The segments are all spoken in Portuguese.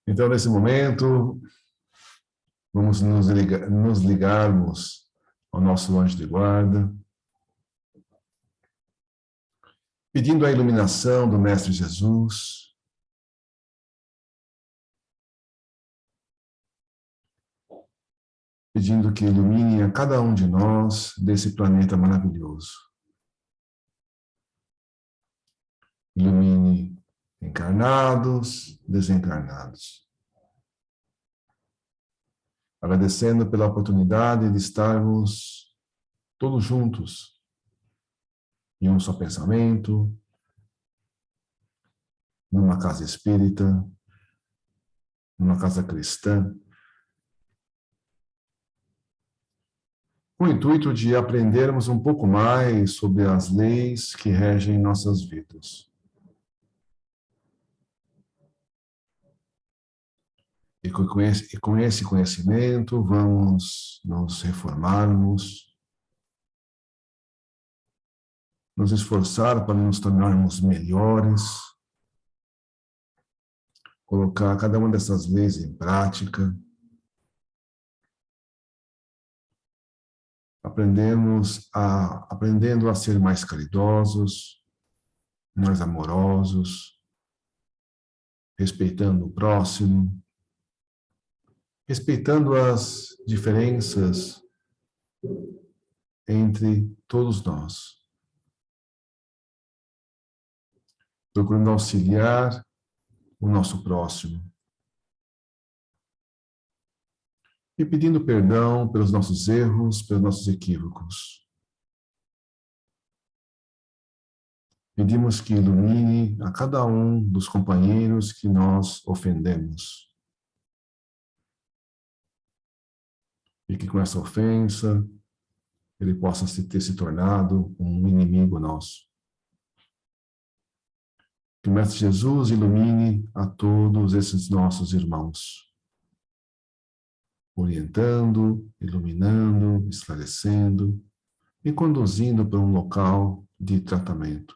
Então, nesse momento, vamos nos ligarmos ao nosso anjo de guarda, pedindo a iluminação do Mestre Jesus, pedindo que ilumine a cada um de nós desse planeta maravilhoso. Ilumine encarnados, desencarnados. Agradecendo pela oportunidade de estarmos todos juntos, em um só pensamento, numa casa espírita, numa casa cristã, com o intuito de aprendermos um pouco mais sobre as leis que regem nossas vidas. E com esse conhecimento vamos nos reformarmos, nos esforçar para nos tornarmos melhores, colocar cada uma dessas leis em prática, aprendendo a ser mais caridosos, mais amorosos, respeitando o próximo, respeitando as diferenças entre todos nós, procurando auxiliar o nosso próximo e pedindo perdão pelos nossos erros, pelos nossos equívocos. Pedimos que ilumine a cada um dos companheiros que nós ofendemos. E que com essa ofensa, ele possa ter se tornado um inimigo nosso. Que o Mestre Jesus ilumine a todos esses nossos irmãos, orientando, iluminando, esclarecendo e conduzindo para um local de tratamento,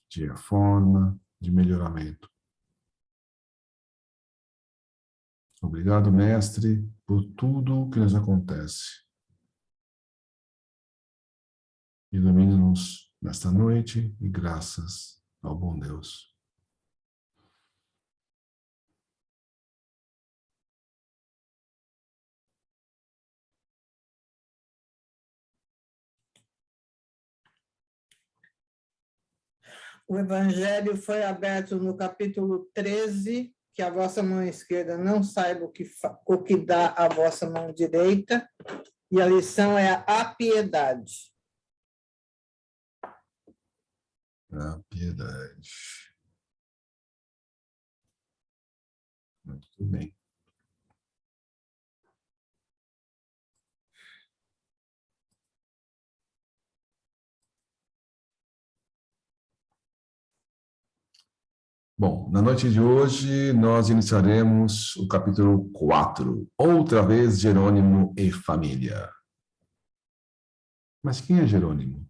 de reforma, de melhoramento. Obrigado, Mestre, por tudo que nos acontece. Ilumine-nos nesta noite e graças ao bom Deus. O Evangelho foi aberto no capítulo 13, que a vossa mão esquerda não saiba o que dá a vossa mão direita, e a lição é a piedade. A piedade. Muito bem. Bom, na noite de hoje nós iniciaremos o capítulo 4, outra vez Jerônimo e família. Mas quem é Jerônimo?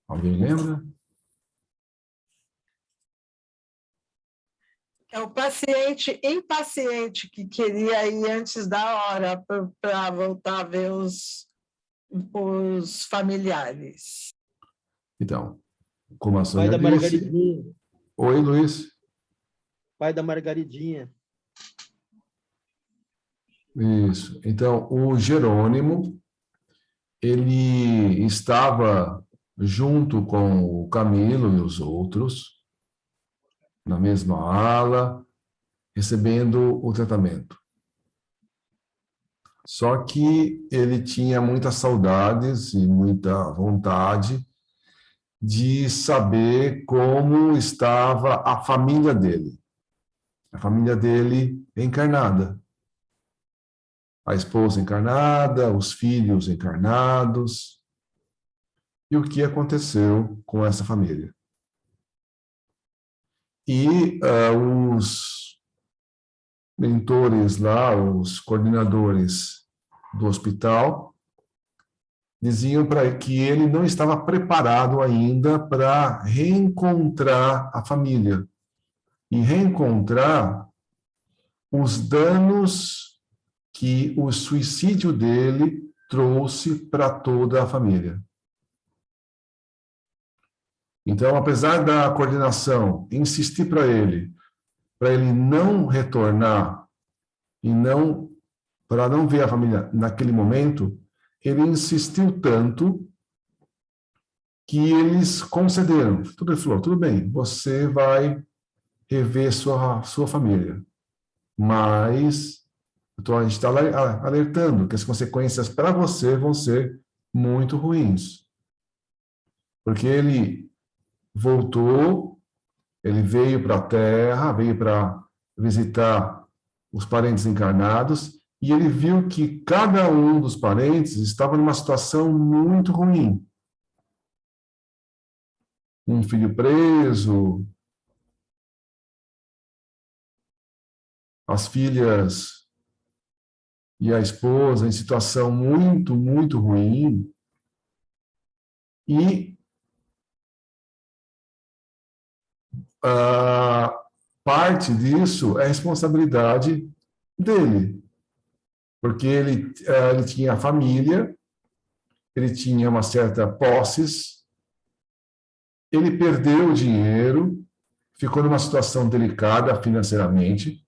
Alguém lembra? É o paciente impaciente que queria ir antes da hora para voltar a ver os familiares. Então, como a Pai Sônia da disse... Margaridinha. Oi, Luiz. Pai da Margaridinha. Isso. Então, o Jerônimo, ele estava junto com o Camilo e os outros, na mesma ala, recebendo o tratamento. Só que ele tinha muitas saudades e muita vontade de saber como estava a família dele encarnada. A esposa encarnada, os filhos encarnados, e o que aconteceu com essa família. E os mentores lá, os coordenadores do hospital, diziam para que ele não estava preparado ainda para reencontrar a família e reencontrar os danos que o suicídio dele trouxe para toda a família. Então, apesar da coordenação insistir para ele não retornar e para não ver a família naquele momento, ele insistiu tanto que eles concederam. Ele falou, tudo bem, você vai rever sua família, mas a gente está alertando que as consequências para você vão ser muito ruins. Porque ele voltou, ele veio para a Terra, veio para visitar os parentes encarnados, e ele viu que cada um dos parentes estava numa situação muito ruim. Um filho preso, as filhas e a esposa em situação muito, muito ruim. E parte disso é responsabilidade dele, porque ele tinha família, ele tinha uma certa posses, ele perdeu o dinheiro, ficou numa situação delicada financeiramente.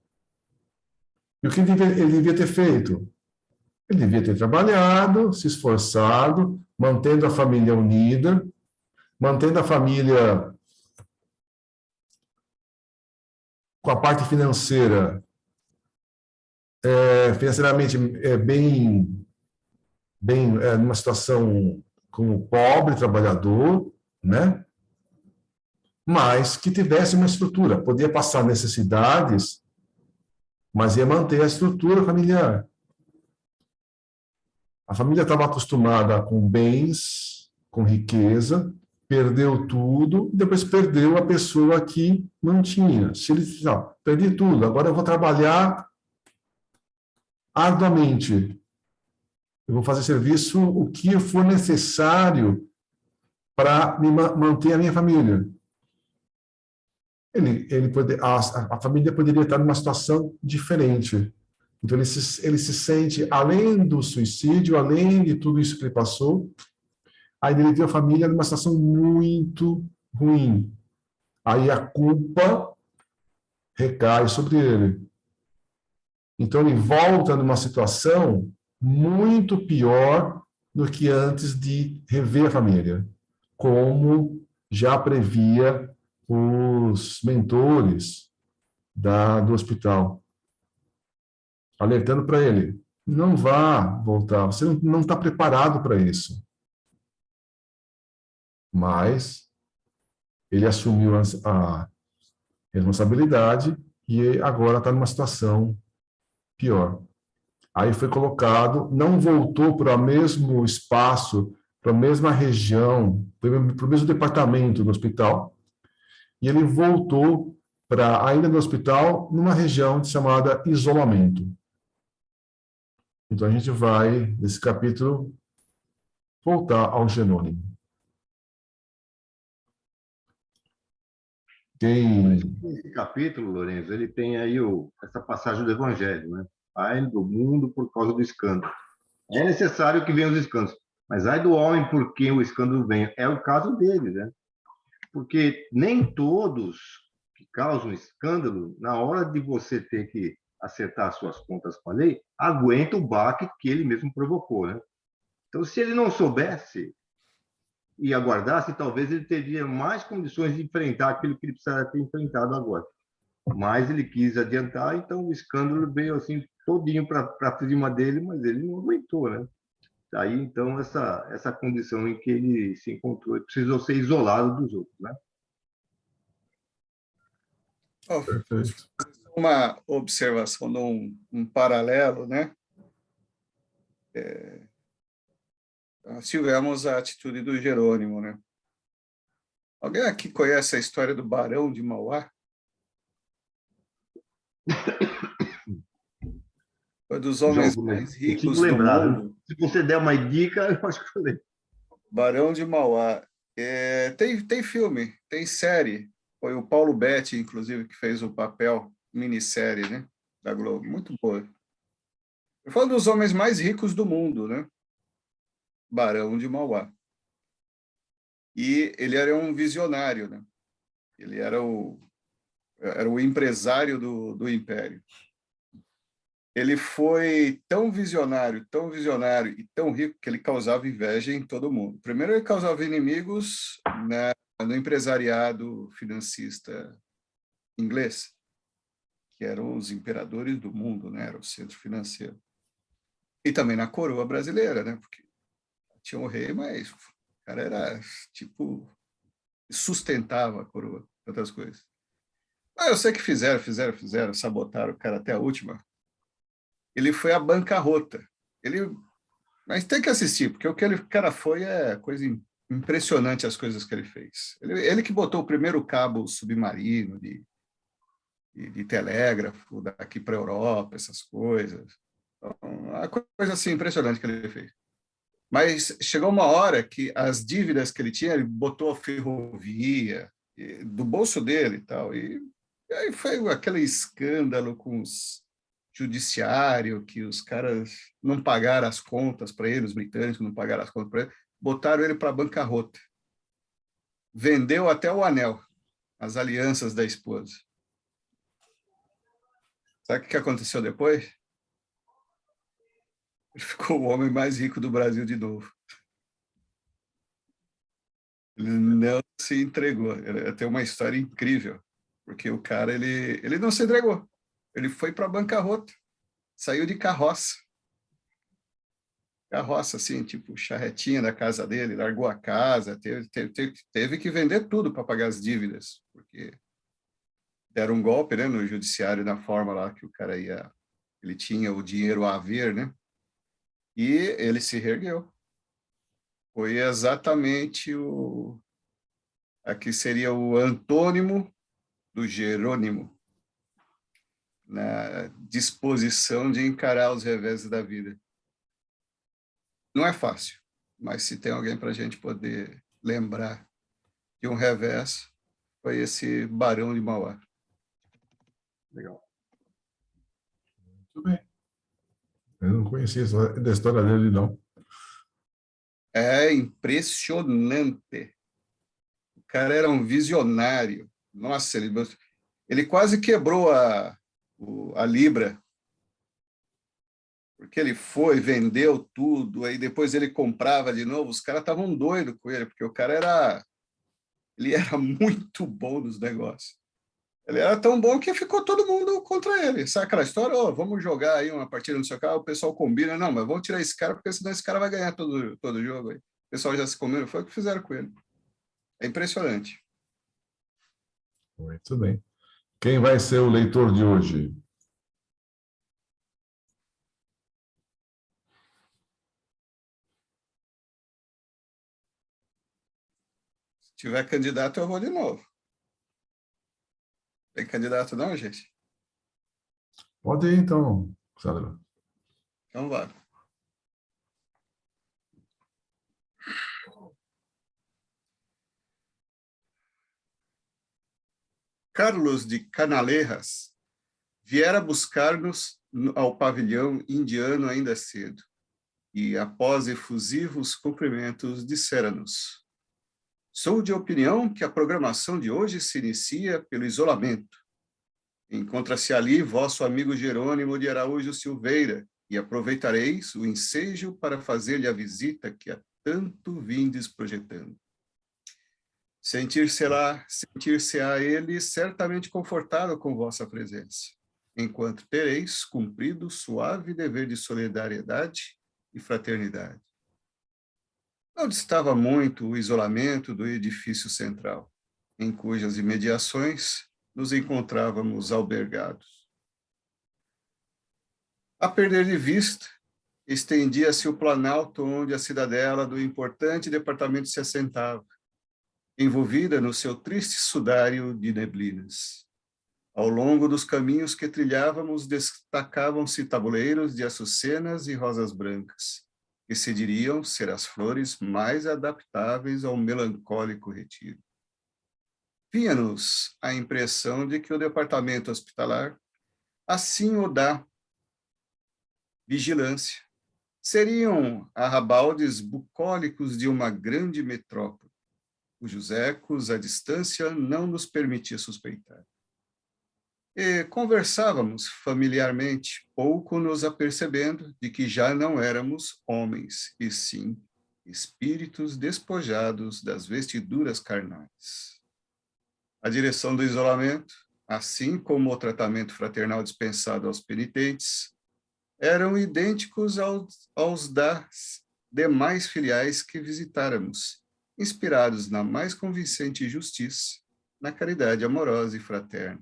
E o que ele devia ter feito? Ele devia ter trabalhado, se esforçado, mantendo a família unida, mantendo a família com a parte financeira, financeiramente numa situação como pobre, trabalhador, né? Mas que tivesse uma estrutura, podia passar necessidades, mas ia manter a estrutura familiar. A família estava acostumada com bens, com riqueza, perdeu tudo, e depois perdeu a pessoa que não tinha. Se ele disse, perdi tudo, agora eu vou trabalhar arduamente. Eu vou fazer serviço o que for necessário para manter a minha família. A família poderia estar numa situação diferente. Então, ele se sente, além do suicídio, além de tudo isso que ele passou, aí ele viu a família numa situação muito ruim. Aí a culpa recai sobre ele. Então, ele volta numa situação muito pior do que antes de rever a família, como já previa os mentores do hospital, alertando para ele, não vá voltar, você não está preparado para isso. Mas ele assumiu a responsabilidade e agora está numa situação pior. Aí foi colocado, não voltou para o mesmo espaço, para a mesma região, para o mesmo departamento do hospital, e ele voltou para, ainda no hospital, numa região chamada isolamento. Então a gente vai, nesse capítulo, voltar ao Jerônimo. Esse capítulo, Lourenço, ele tem aí essa passagem do Evangelho, né? Ai do mundo por causa do escândalo. É necessário que venham os escândalos, mas ai do homem por quem o escândalo vem. É o caso dele, né? Porque nem todos que causam escândalo, na hora de você ter que acertar suas contas com a lei, aguentam o baque que ele mesmo provocou, né? Então, se ele não soubesse e aguardasse, talvez ele teria mais condições de enfrentar aquilo que ele precisaria ter enfrentado agora. Mas ele quis adiantar, então o escândalo veio assim todinho para cima dele, mas ele não aguentou, né? Daí, então, essa condição em que ele se encontrou, ele precisou ser isolado dos outros, né? Perfeito. Uma observação, um paralelo, né? Nós tivemos a atitude do Jerônimo, né? Alguém aqui conhece a história do Barão de Mauá? Foi dos homens mais ricos do mundo. Se você der uma dica, eu acho que eu leio. Barão de Mauá. Tem filme, tem série. Foi o Paulo Betti, inclusive, que fez o papel, minissérie, né? Da Globo. Muito boa. Foi um dos homens mais ricos do mundo, né? Barão de Mauá. E ele era um visionário, né? Ele era o empresário do império. Ele foi tão visionário e tão rico que ele causava inveja em todo mundo. Primeiro, ele causava inimigos no empresariado financista inglês, que eram os imperadores do mundo, né? Era o centro financeiro. E também na coroa brasileira, né? Porque tinha um rei, mas o cara era, tipo, sustentava a coroa, outras coisas. Mas eu sei que fizeram, sabotaram o cara até a última. Ele foi à bancarrota. Mas tem que assistir, porque o que ele cara foi é coisa impressionante, as coisas que ele fez. Ele que botou o primeiro cabo submarino de telégrafo daqui para a Europa, essas coisas. Então, uma coisa assim impressionante que ele fez. Mas chegou uma hora que as dívidas que ele tinha, ele botou a ferrovia do bolso dele e tal. E aí foi aquele escândalo com os judiciário, que os caras não pagaram as contas para ele, os britânicos não pagaram as contas para ele, botaram ele para bancarrota. Vendeu até o anel, as alianças da esposa. Sabe o que aconteceu depois? Ele ficou o homem mais rico do Brasil de novo. Ele não se entregou. Tem uma história incrível, porque o cara, ele não se entregou. Ele foi para a bancarrota. Saiu de carroça. Carroça, assim, tipo, charretinha da casa dele, largou a casa, teve que vender tudo para pagar as dívidas, porque deram um golpe, né, no judiciário, na forma lá que o cara ele tinha o dinheiro a haver, né? E ele se reergueu. Foi exatamente aqui seria o antônimo do Jerônimo, na disposição de encarar os reveses da vida. Não é fácil, mas se tem alguém para a gente poder lembrar de um revés, foi esse Barão de Mauá. Legal. Muito bem. Eu não conhecia da história dele, não. É impressionante. O cara era um visionário. Nossa, ele quase quebrou a Libra, porque ele vendeu tudo, aí depois ele comprava de novo. Os caras estavam doidos com ele, porque o cara era muito bom nos negócios. Ele era tão bom que ficou todo mundo contra ele. Sabe aquela história? Oh, vamos jogar aí uma partida no seu carro, o pessoal combina. Não, mas vamos tirar esse cara, porque senão esse cara vai ganhar todo o jogo. Aí. O pessoal já se combinou, foi o que fizeram com ele. É impressionante. Muito bem. Quem vai ser o leitor de hoje? Se tiver candidato, eu vou de novo. Tem candidato não, gente? Pode ir, então, Sandra. Então vai. Carlos de Canalejas viera buscar-nos ao pavilhão indiano ainda cedo, e, após efusivos cumprimentos, dissera-nos: sou de opinião que a programação de hoje se inicia pelo isolamento. Encontra-se ali vosso amigo Jerônimo de Araújo Silveira, e aproveitareis o ensejo para fazer-lhe a visita que há tanto vindes projetando. Sentir-se-á ele certamente confortado com vossa presença, enquanto tereis cumprido suave dever de solidariedade e fraternidade. Não distava muito o isolamento do edifício central, em cujas imediações nos encontrávamos albergados. A perder de vista, estendia-se o planalto onde a cidadela do importante departamento se assentava, envolvida no seu triste sudário de neblinas. Ao longo dos caminhos que trilhávamos, destacavam-se tabuleiros de açucenas e rosas brancas, que se diriam ser as flores mais adaptáveis ao melancólico retiro. Vinha-nos a impressão de que o departamento hospitalar assim o dá vigilância. Seriam arrabaldes bucólicos de uma grande metrópole, cujos ecos à distância não nos permitia suspeitar. E conversávamos familiarmente, pouco nos apercebendo de que já não éramos homens, e sim espíritos despojados das vestiduras carnais. A direção do isolamento, assim como o tratamento fraternal dispensado aos penitentes, eram idênticos aos das demais filiais que visitáramos, inspirados na mais convincente justiça, na caridade amorosa e fraterna.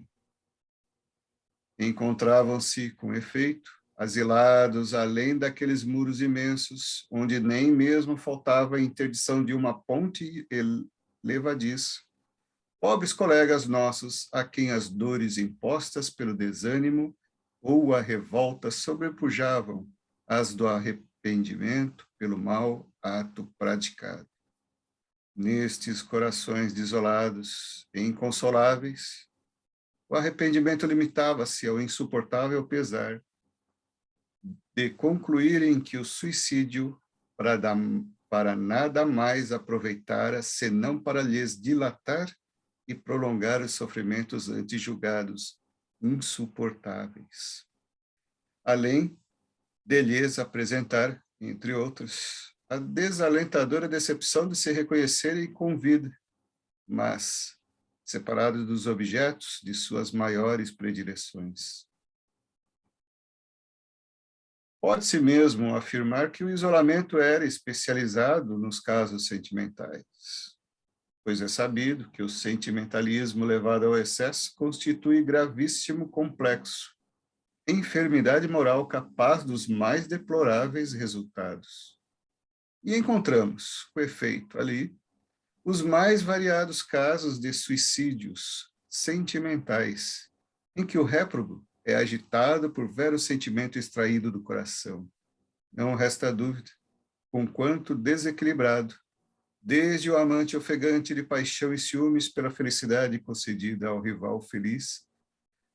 Encontravam-se, com efeito, asilados além daqueles muros imensos, onde nem mesmo faltava a interdição de uma ponte levadiça, pobres colegas nossos a quem as dores impostas pelo desânimo ou a revolta sobrepujavam as do arrependimento pelo mau ato praticado. Nestes corações desolados e inconsoláveis, o arrependimento limitava-se ao insuportável pesar de concluírem que o suicídio para nada mais aproveitara senão para lhes dilatar e prolongar os sofrimentos antes julgados insuportáveis. Além de lhes apresentar, entre outros, a desalentadora decepção de se reconhecerem com vida, mas separados dos objetos de suas maiores predileções. Pode-se mesmo afirmar que o isolamento era especializado nos casos sentimentais, pois é sabido que o sentimentalismo levado ao excesso constitui gravíssimo complexo, enfermidade moral capaz dos mais deploráveis resultados. E encontramos, com efeito, ali, os mais variados casos de suicídios sentimentais, em que o réprobo é agitado por vero sentimento extraído do coração. Não resta dúvida, conquanto desequilibrado, desde o amante ofegante de paixão e ciúmes pela felicidade concedida ao rival feliz,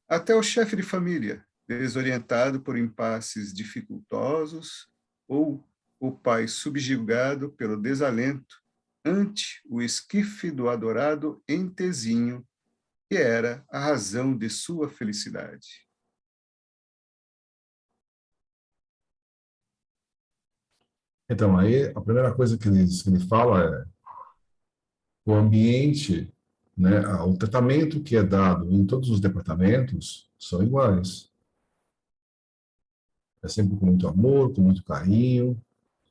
até o chefe de família, desorientado por impasses dificultosos, ou o pai subjugado pelo desalento ante o esquife do adorado entezinho, que era a razão de sua felicidade. Então, aí a primeira coisa que ele fala é o ambiente, né, o tratamento que é dado em todos os departamentos são iguais. É sempre com muito amor, com muito carinho,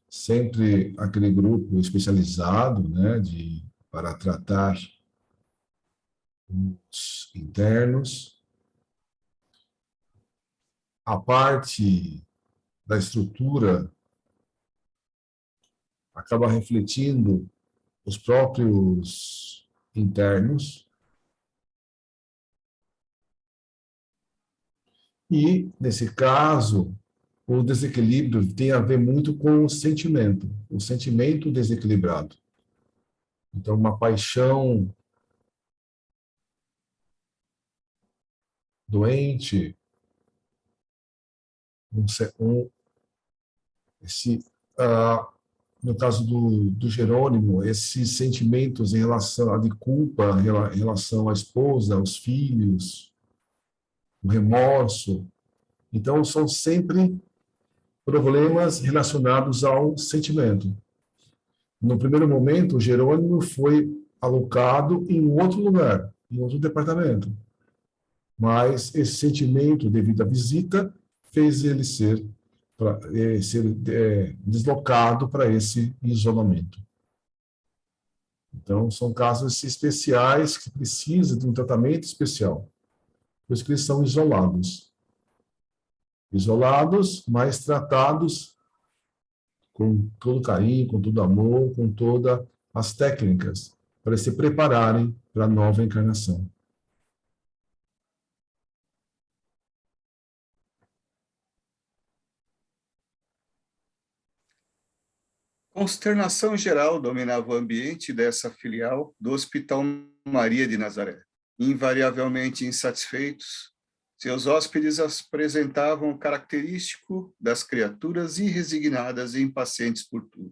sempre aquele grupo especializado, né, para tratar os internos. A parte da estrutura acaba refletindo os próprios internos e, nesse caso, o desequilíbrio tem a ver muito com o sentimento desequilibrado. Então, uma paixão doente, esse, no caso do Jerônimo, esses sentimentos em relação a de culpa, em relação à esposa, aos filhos, o remorso. Então, são sempre problemas relacionados ao sentimento. No primeiro momento, o Jerônimo foi alocado em outro lugar, em outro departamento. Mas esse sentimento, devido à visita, fez ele ser deslocado para esse isolamento. Então, são casos especiais que precisam de um tratamento especial. Por isso que eles são isolados. Isolados, mas tratados com todo carinho, com todo amor, com todas as técnicas, para se prepararem para a nova encarnação. Consternação geral dominava o ambiente dessa filial do Hospital Maria de Nazaré. Invariavelmente insatisfeitos, seus hóspedes apresentavam o característico das criaturas irresignadas e impacientes por tudo,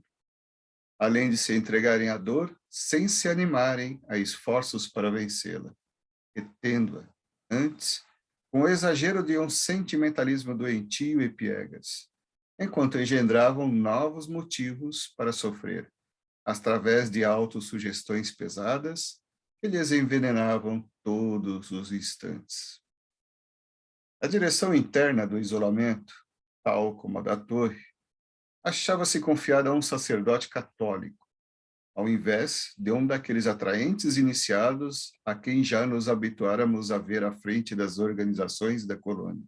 além de se entregarem à dor sem se animarem a esforços para vencê-la, retendo-a, antes, com o exagero de um sentimentalismo doentio e piegas, enquanto engendravam novos motivos para sofrer, através de autossugestões pesadas que lhes envenenavam todos os instantes. A direção interna do isolamento, tal como a da torre, achava-se confiada a um sacerdote católico, ao invés de um daqueles atraentes iniciados a quem já nos habituáramos a ver à frente das organizações da colônia.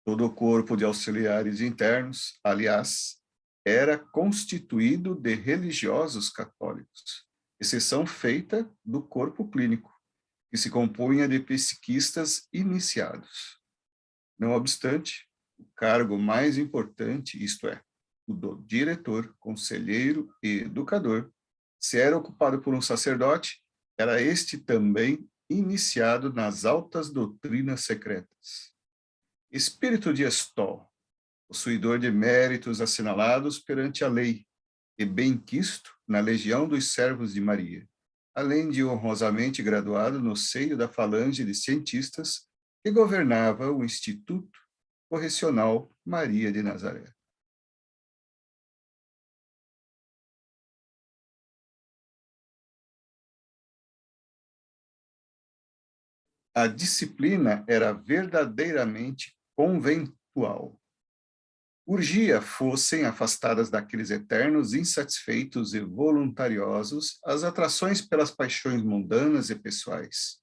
Todo o corpo de auxiliares internos, aliás, era constituído de religiosos católicos, exceção feita do corpo clínico, que se compunha de psiquistas iniciados. Não obstante, o cargo mais importante, isto é, o do diretor, conselheiro e educador, se era ocupado por um sacerdote, era este também iniciado nas altas doutrinas secretas. Espírito de Estol, possuidor de méritos assinalados perante a lei e benquisto na legião dos servos de Maria, além de honrosamente graduado no seio da falange de cientistas que governava o Instituto Correcional Maria de Nazaré. A disciplina era verdadeiramente conventual. Urgia fossem afastadas daqueles eternos insatisfeitos e voluntariosos as atrações pelas paixões mundanas e pessoais,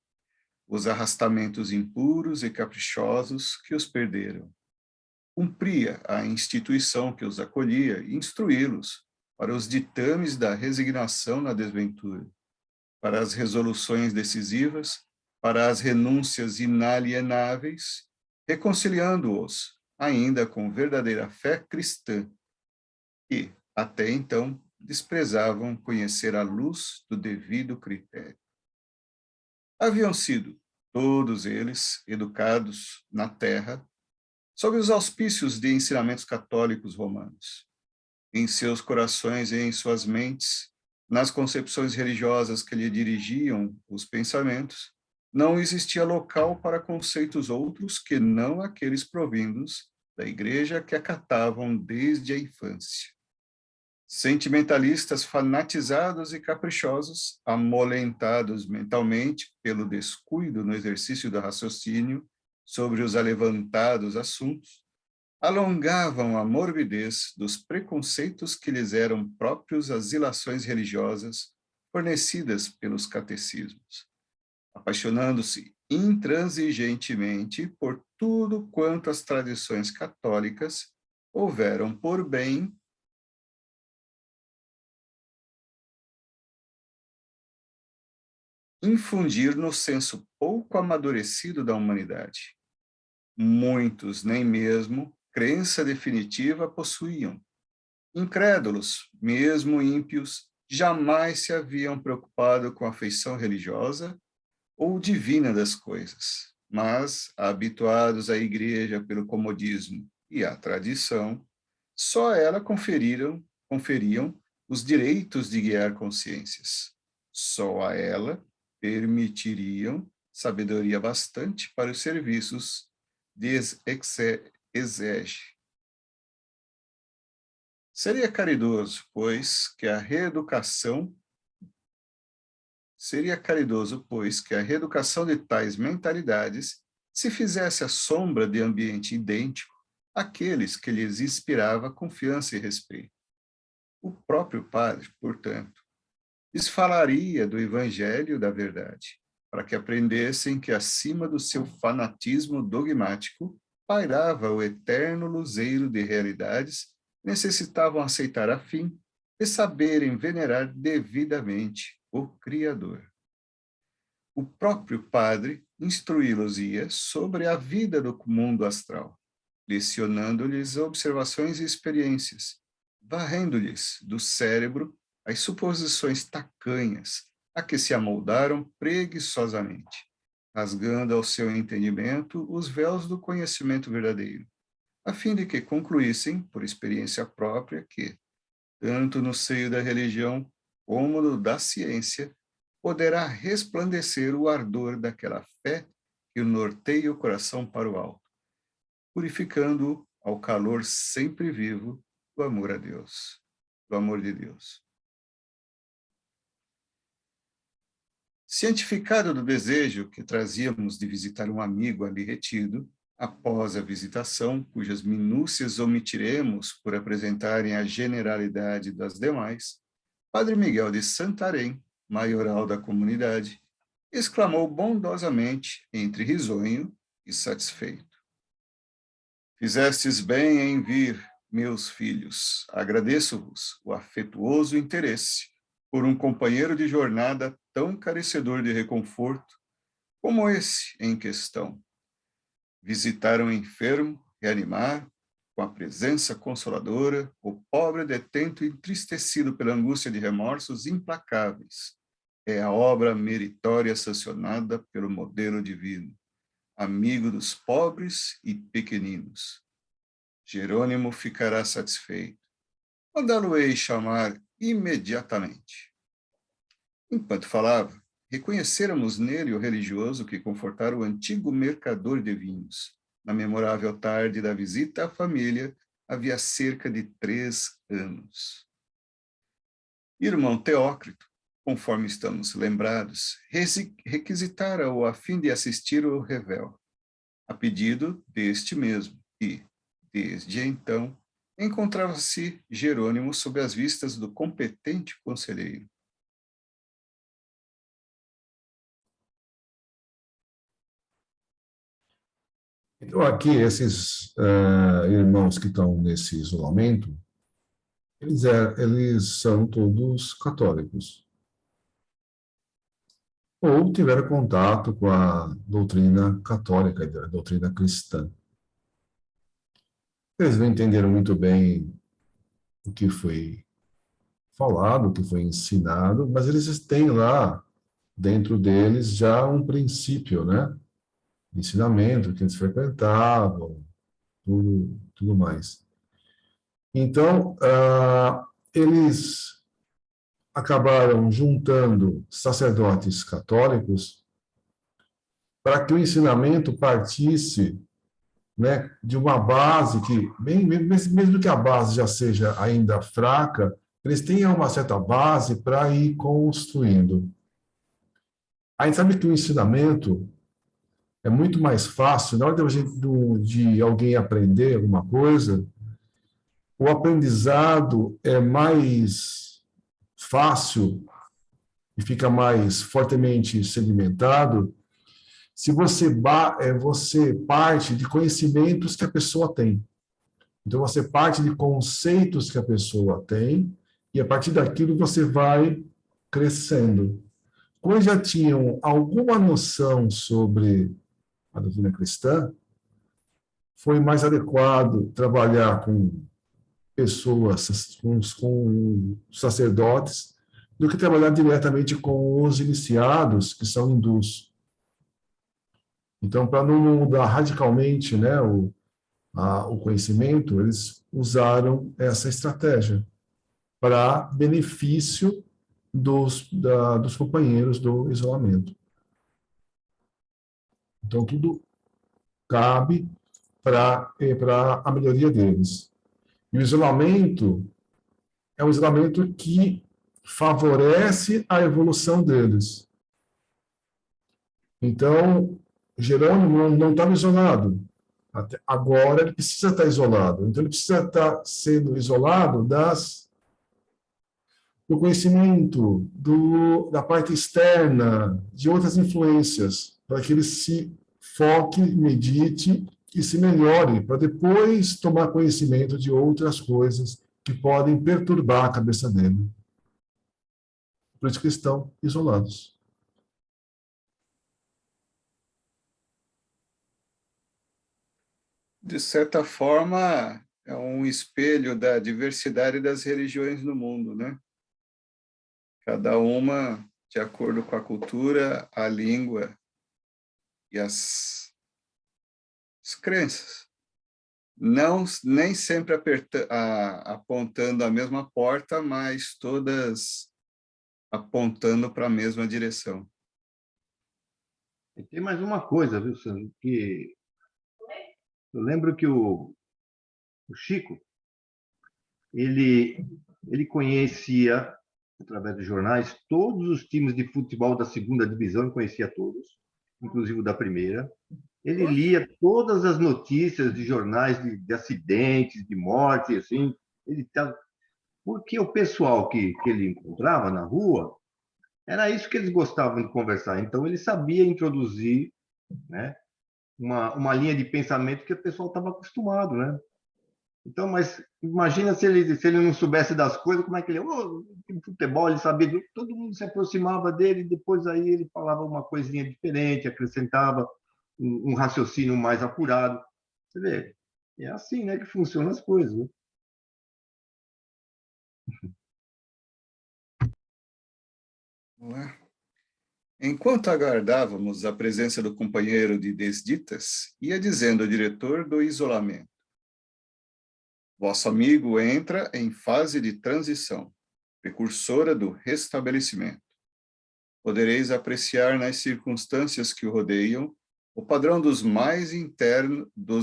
os arrastamentos impuros e caprichosos que os perderam. Cumpria a instituição que os acolhia instruí-los para os ditames da resignação na desventura, para as resoluções decisivas, para as renúncias inalienáveis, reconciliando-os ainda com verdadeira fé cristã, que, até então, desprezavam conhecer a luz do devido critério. Haviam sido, todos eles, educados na terra, sob os auspícios de ensinamentos católicos romanos. Em seus corações e em suas mentes, nas concepções religiosas que lhe dirigiam os pensamentos, não existia local para conceitos outros que não aqueles provindos da igreja que acatavam desde a infância. Sentimentalistas fanatizados e caprichosos, amolentados mentalmente pelo descuido no exercício do raciocínio sobre os alevantados assuntos, alongavam a morbidez dos preconceitos que lhes eram próprios às ilações religiosas fornecidas pelos catecismos, apaixonando-se intransigentemente por tudo quanto as tradições católicas houveram por bem infundir no senso pouco amadurecido da humanidade. Muitos nem mesmo crença definitiva possuíam. Incrédulos, mesmo ímpios, jamais se haviam preocupado com a afeição religiosa ou divina das coisas, mas, habituados à igreja pelo comodismo e à tradição, só ela conferiam os direitos de guiar consciências. Só a ela permitiriam sabedoria bastante para os serviços de exege. Seria caridoso, pois, que a reeducação de tais mentalidades se fizesse à sombra de ambiente idêntico àqueles que lhes inspirava confiança e respeito. O próprio padre, portanto, lhes falaria do evangelho da verdade, para que aprendessem que acima do seu fanatismo dogmático pairava o eterno luzeiro de realidades que necessitavam aceitar a fim de saberem venerar devidamente o Criador. O próprio padre instruí-los-ia sobre a vida do mundo astral, lecionando-lhes observações e experiências, varrendo-lhes do cérebro as suposições tacanhas a que se amoldaram preguiçosamente, rasgando ao seu entendimento os véus do conhecimento verdadeiro, a fim de que concluíssem, por experiência própria, que, tanto no seio da religião como no da ciência, poderá resplandecer o ardor daquela fé que norteia o coração para o alto, purificando-o ao calor sempre vivo do amor a Deus, do amor de Deus. Cientificado do desejo que trazíamos de visitar um amigo ali retido, após a visitação, cujas minúcias omitiremos por apresentarem a generalidade das demais, Padre Miguel de Santarém, maioral da comunidade, exclamou bondosamente, entre risonho e satisfeito: Fizestes bem em vir, meus filhos. Agradeço-vos o afetuoso interesse por um companheiro de jornada tão carecedor de reconforto como esse em questão. Visitar um enfermo, reanimar, com a presença consoladora, o pobre detento entristecido pela angústia de remorsos implacáveis. É a obra meritória sancionada pelo modelo divino, amigo dos pobres e pequeninos. Jerônimo ficará satisfeito. Mandá-lo-ei chamar imediatamente. Enquanto falava, reconhecêramos nele o religioso que confortara o antigo mercador de vinhos, na memorável tarde da visita à família, havia cerca de 3 anos. Irmão Teócrito, conforme estamos lembrados, requisitara-o a fim de assistir ao revel, a pedido deste mesmo, e, desde então, encontrava-se Jerônimo sob as vistas do competente conselheiro. Então, aqui, esses irmãos que estão nesse isolamento, eles são todos católicos. Ou tiveram contato com a doutrina católica, a doutrina cristã. Eles não entenderam muito bem o que foi falado, o que foi ensinado, mas eles têm lá, dentro deles, já um princípio, né? De ensinamento que eles frequentavam, tudo mais. Então, eles acabaram juntando sacerdotes católicos para que o ensinamento partisse, né, de uma base que, mesmo que a base já seja ainda fraca, eles tenham uma certa base para ir construindo. A gente sabe que o ensinamento é muito mais fácil, na hora de alguém aprender alguma coisa, o aprendizado é mais fácil e fica mais fortemente sedimentado se você parte de conhecimentos que a pessoa tem. Então, você parte de conceitos que a pessoa tem e, a partir daquilo, você vai crescendo. Quando já tinham alguma noção sobre a doutrina cristã, foi mais adequado trabalhar com pessoas, com sacerdotes, do que trabalhar diretamente com os iniciados, que são hindus. Então, para não mudar radicalmente, né, o conhecimento, eles usaram essa estratégia para benefício dos companheiros do isolamento. Então, tudo cabe para a melhoria deles. E o isolamento é um isolamento que favorece a evolução deles. Então, Jerônimo não estava isolado. Agora ele precisa estar isolado. Então, ele precisa estar sendo isolado do conhecimento, da parte externa, de outras influências, para que ele se foque, medite e se melhore, para depois tomar conhecimento de outras coisas que podem perturbar a cabeça dele. Por isso que estão isolados. De certa forma, é um espelho da diversidade das religiões no mundo, né? Cada uma de acordo com a cultura, a língua e as crenças. Não, nem sempre apontando a mesma porta, mas todas apontando para a mesma direção. E tem mais uma coisa, viu, Sandro? Que eu lembro que o Chico, ele conhecia, através dos jornais, todos os times de futebol da segunda divisão, ele conhecia todos, inclusive o da primeira. Ele lia todas as notícias de jornais de acidentes, de morte, assim. Porque o pessoal que ele encontrava na rua, era isso que eles gostavam de conversar. Então, ele sabia introduzir, né, uma linha de pensamento que o pessoal estava acostumado, né? Então, mas imagina se ele não soubesse das coisas, como é que ele... Oh, futebol, ele sabia... Todo mundo se aproximava dele, depois aí ele falava uma coisinha diferente, acrescentava um raciocínio mais apurado. Você vê, é assim, né, que funcionam as coisas, né? Não é? Enquanto aguardávamos a presença do companheiro de desditas, ia dizendo ao diretor do isolamento: vosso amigo entra em fase de transição, precursora do restabelecimento. Podereis apreciar nas circunstâncias que o rodeiam o padrão dos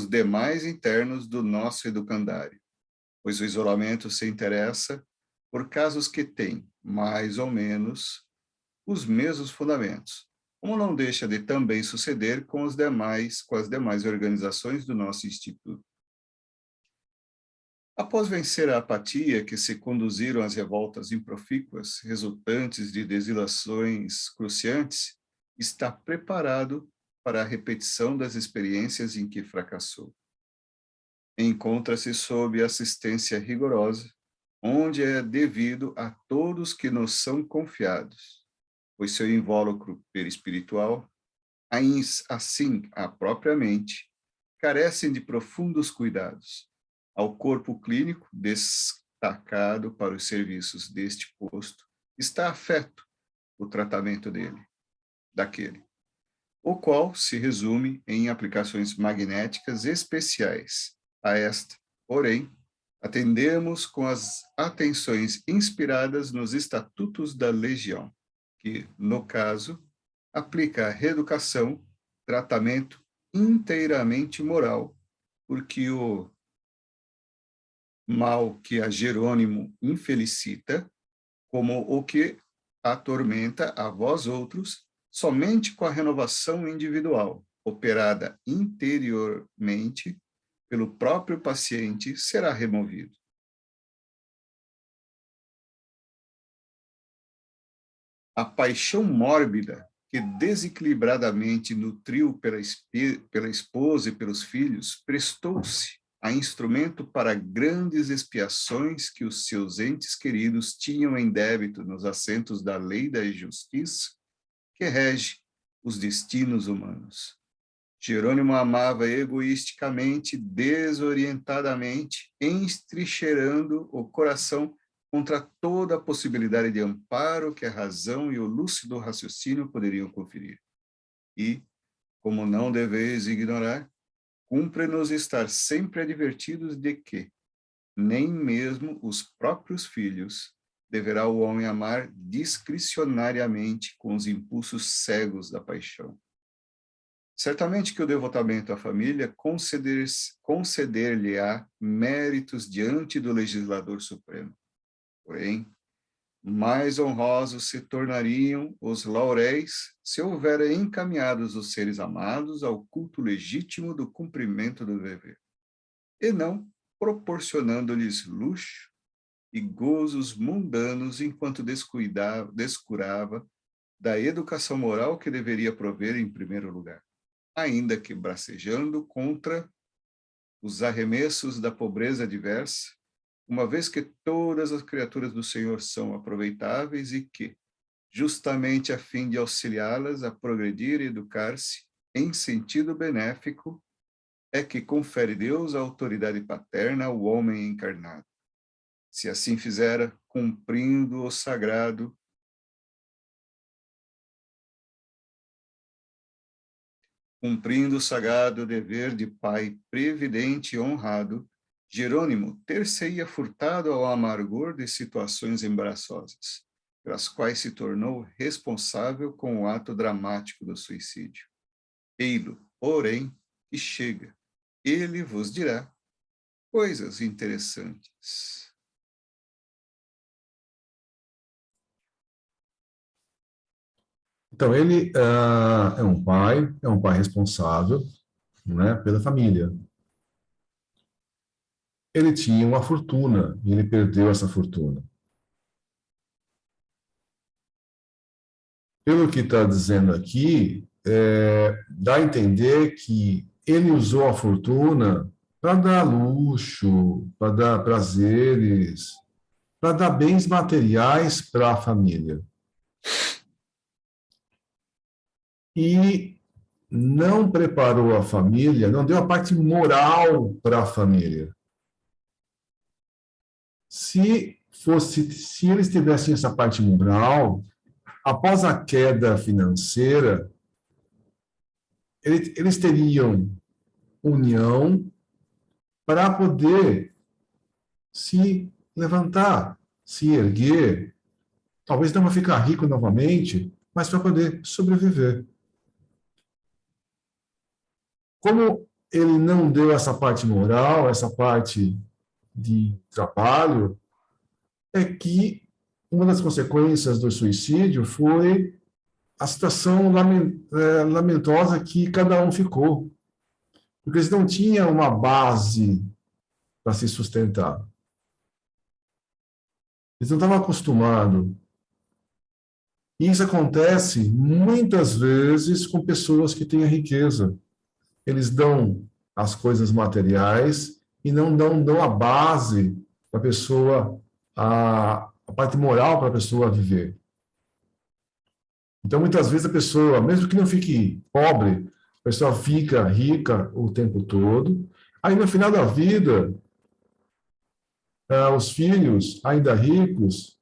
demais internos do nosso educandário, pois o isolamento se interessa por casos que têm, mais ou menos, os mesmos fundamentos, como não deixa de também suceder com as demais organizações do nosso Instituto. Após vencer a apatia que se conduziram às revoltas improfícuas, resultantes de desilações cruciantes, está preparado para a repetição das experiências em que fracassou. Encontra-se sob assistência rigorosa, onde é devido a todos que nos são confiados, pois seu invólucro perispiritual, assim a própria mente, carecem de profundos cuidados. Ao corpo clínico, destacado para os serviços deste posto, está afeto o tratamento daquele, o qual se resume em aplicações magnéticas especiais. A esta, porém, atendemos com as atenções inspiradas nos estatutos da Legião, que, no caso, aplica a reeducação, tratamento inteiramente moral, porque o mal que a Jerônimo infelicita, como o que atormenta a vós outros, somente com a renovação individual, operada interiormente pelo próprio paciente, será removido. A paixão mórbida que desequilibradamente nutriu pela esposa e pelos filhos, prestou-se a instrumento para grandes expiações que os seus entes queridos tinham em débito nos assentos da lei da justiça que rege os destinos humanos. Jerônimo amava egoisticamente, desorientadamente, entrincheirando o coração contra toda a possibilidade de amparo que a razão e o lúcido raciocínio poderiam conferir. E, como não deveis ignorar, cumpre-nos estar sempre advertidos de que nem mesmo os próprios filhos deverá o homem amar discricionariamente com os impulsos cegos da paixão. Certamente que o devotamento à família conceder-lhe-á méritos diante do legislador supremo. Porém, mais honrosos se tornariam os lauréis se houverem encaminhados os seres amados ao culto legítimo do cumprimento do dever, e não proporcionando-lhes luxo e gozos mundanos enquanto descurava da educação moral que deveria prover em primeiro lugar, ainda que bracejando contra os arremessos da pobreza diversa, uma vez que todas as criaturas do Senhor são aproveitáveis e que, justamente a fim de auxiliá-las a progredir e educar-se em sentido benéfico, é que confere Deus a autoridade paterna ao homem encarnado. Se assim fizera, cumprindo o sagrado dever de pai previdente e honrado, Jerônimo ter-se-ia furtado ao amargor de situações embaraçosas, pelas quais se tornou responsável com o ato dramático do suicídio. Ei-lo, porém, que chega. Ele vos dirá coisas interessantes. Então, ele é um pai responsável, né, pela família. Ele tinha uma fortuna e ele perdeu essa fortuna. Pelo que está dizendo aqui, dá a entender que ele usou a fortuna para dar luxo, para dar prazeres, para dar bens materiais para a família. E não preparou a família, não deu a parte moral para a família. Se eles tivessem essa parte moral, após a queda financeira, eles teriam união para poder se levantar, se erguer, talvez não para ficar rico novamente, mas para poder sobreviver. Como ele não deu essa parte moral, essa parte de trabalho, é que uma das consequências do suicídio foi a situação lamentosa que cada um ficou. Porque eles não tinham uma base para se sustentar. Eles não estavam acostumados. E isso acontece muitas vezes com pessoas que têm a riqueza. Eles dão as coisas materiais e não dão a base para a pessoa, a parte moral para a pessoa viver. Então, muitas vezes a pessoa, mesmo que não fique pobre, a pessoa fica rica o tempo todo. Aí, no final da vida, os filhos, ainda ricos,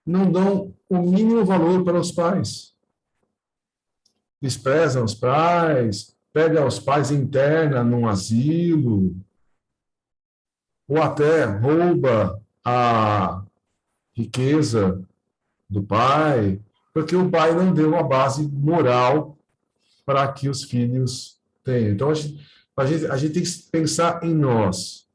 não dão o mínimo valor para os pais. Desprezam os pais, pegam os pais e interna num asilo, ou até rouba a riqueza do pai, porque o pai não deu uma base moral para que os filhos tenham. Então, a gente tem que pensar em nós.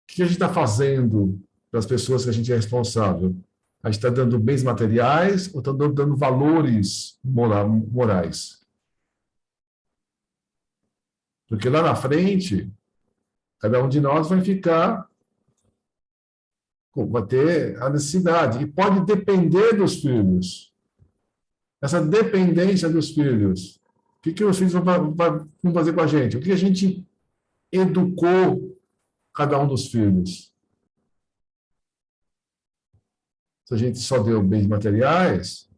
O que a gente está fazendo para as pessoas que a gente é responsável? A gente está dando bens materiais ou está dando valores morais? Porque lá na frente, cada um de nós vai ter a necessidade. E pode depender dos filhos. Essa dependência dos filhos. O que os filhos vão fazer com a gente? O que a gente educou cada um dos filhos? Se a gente só deu bens materiais,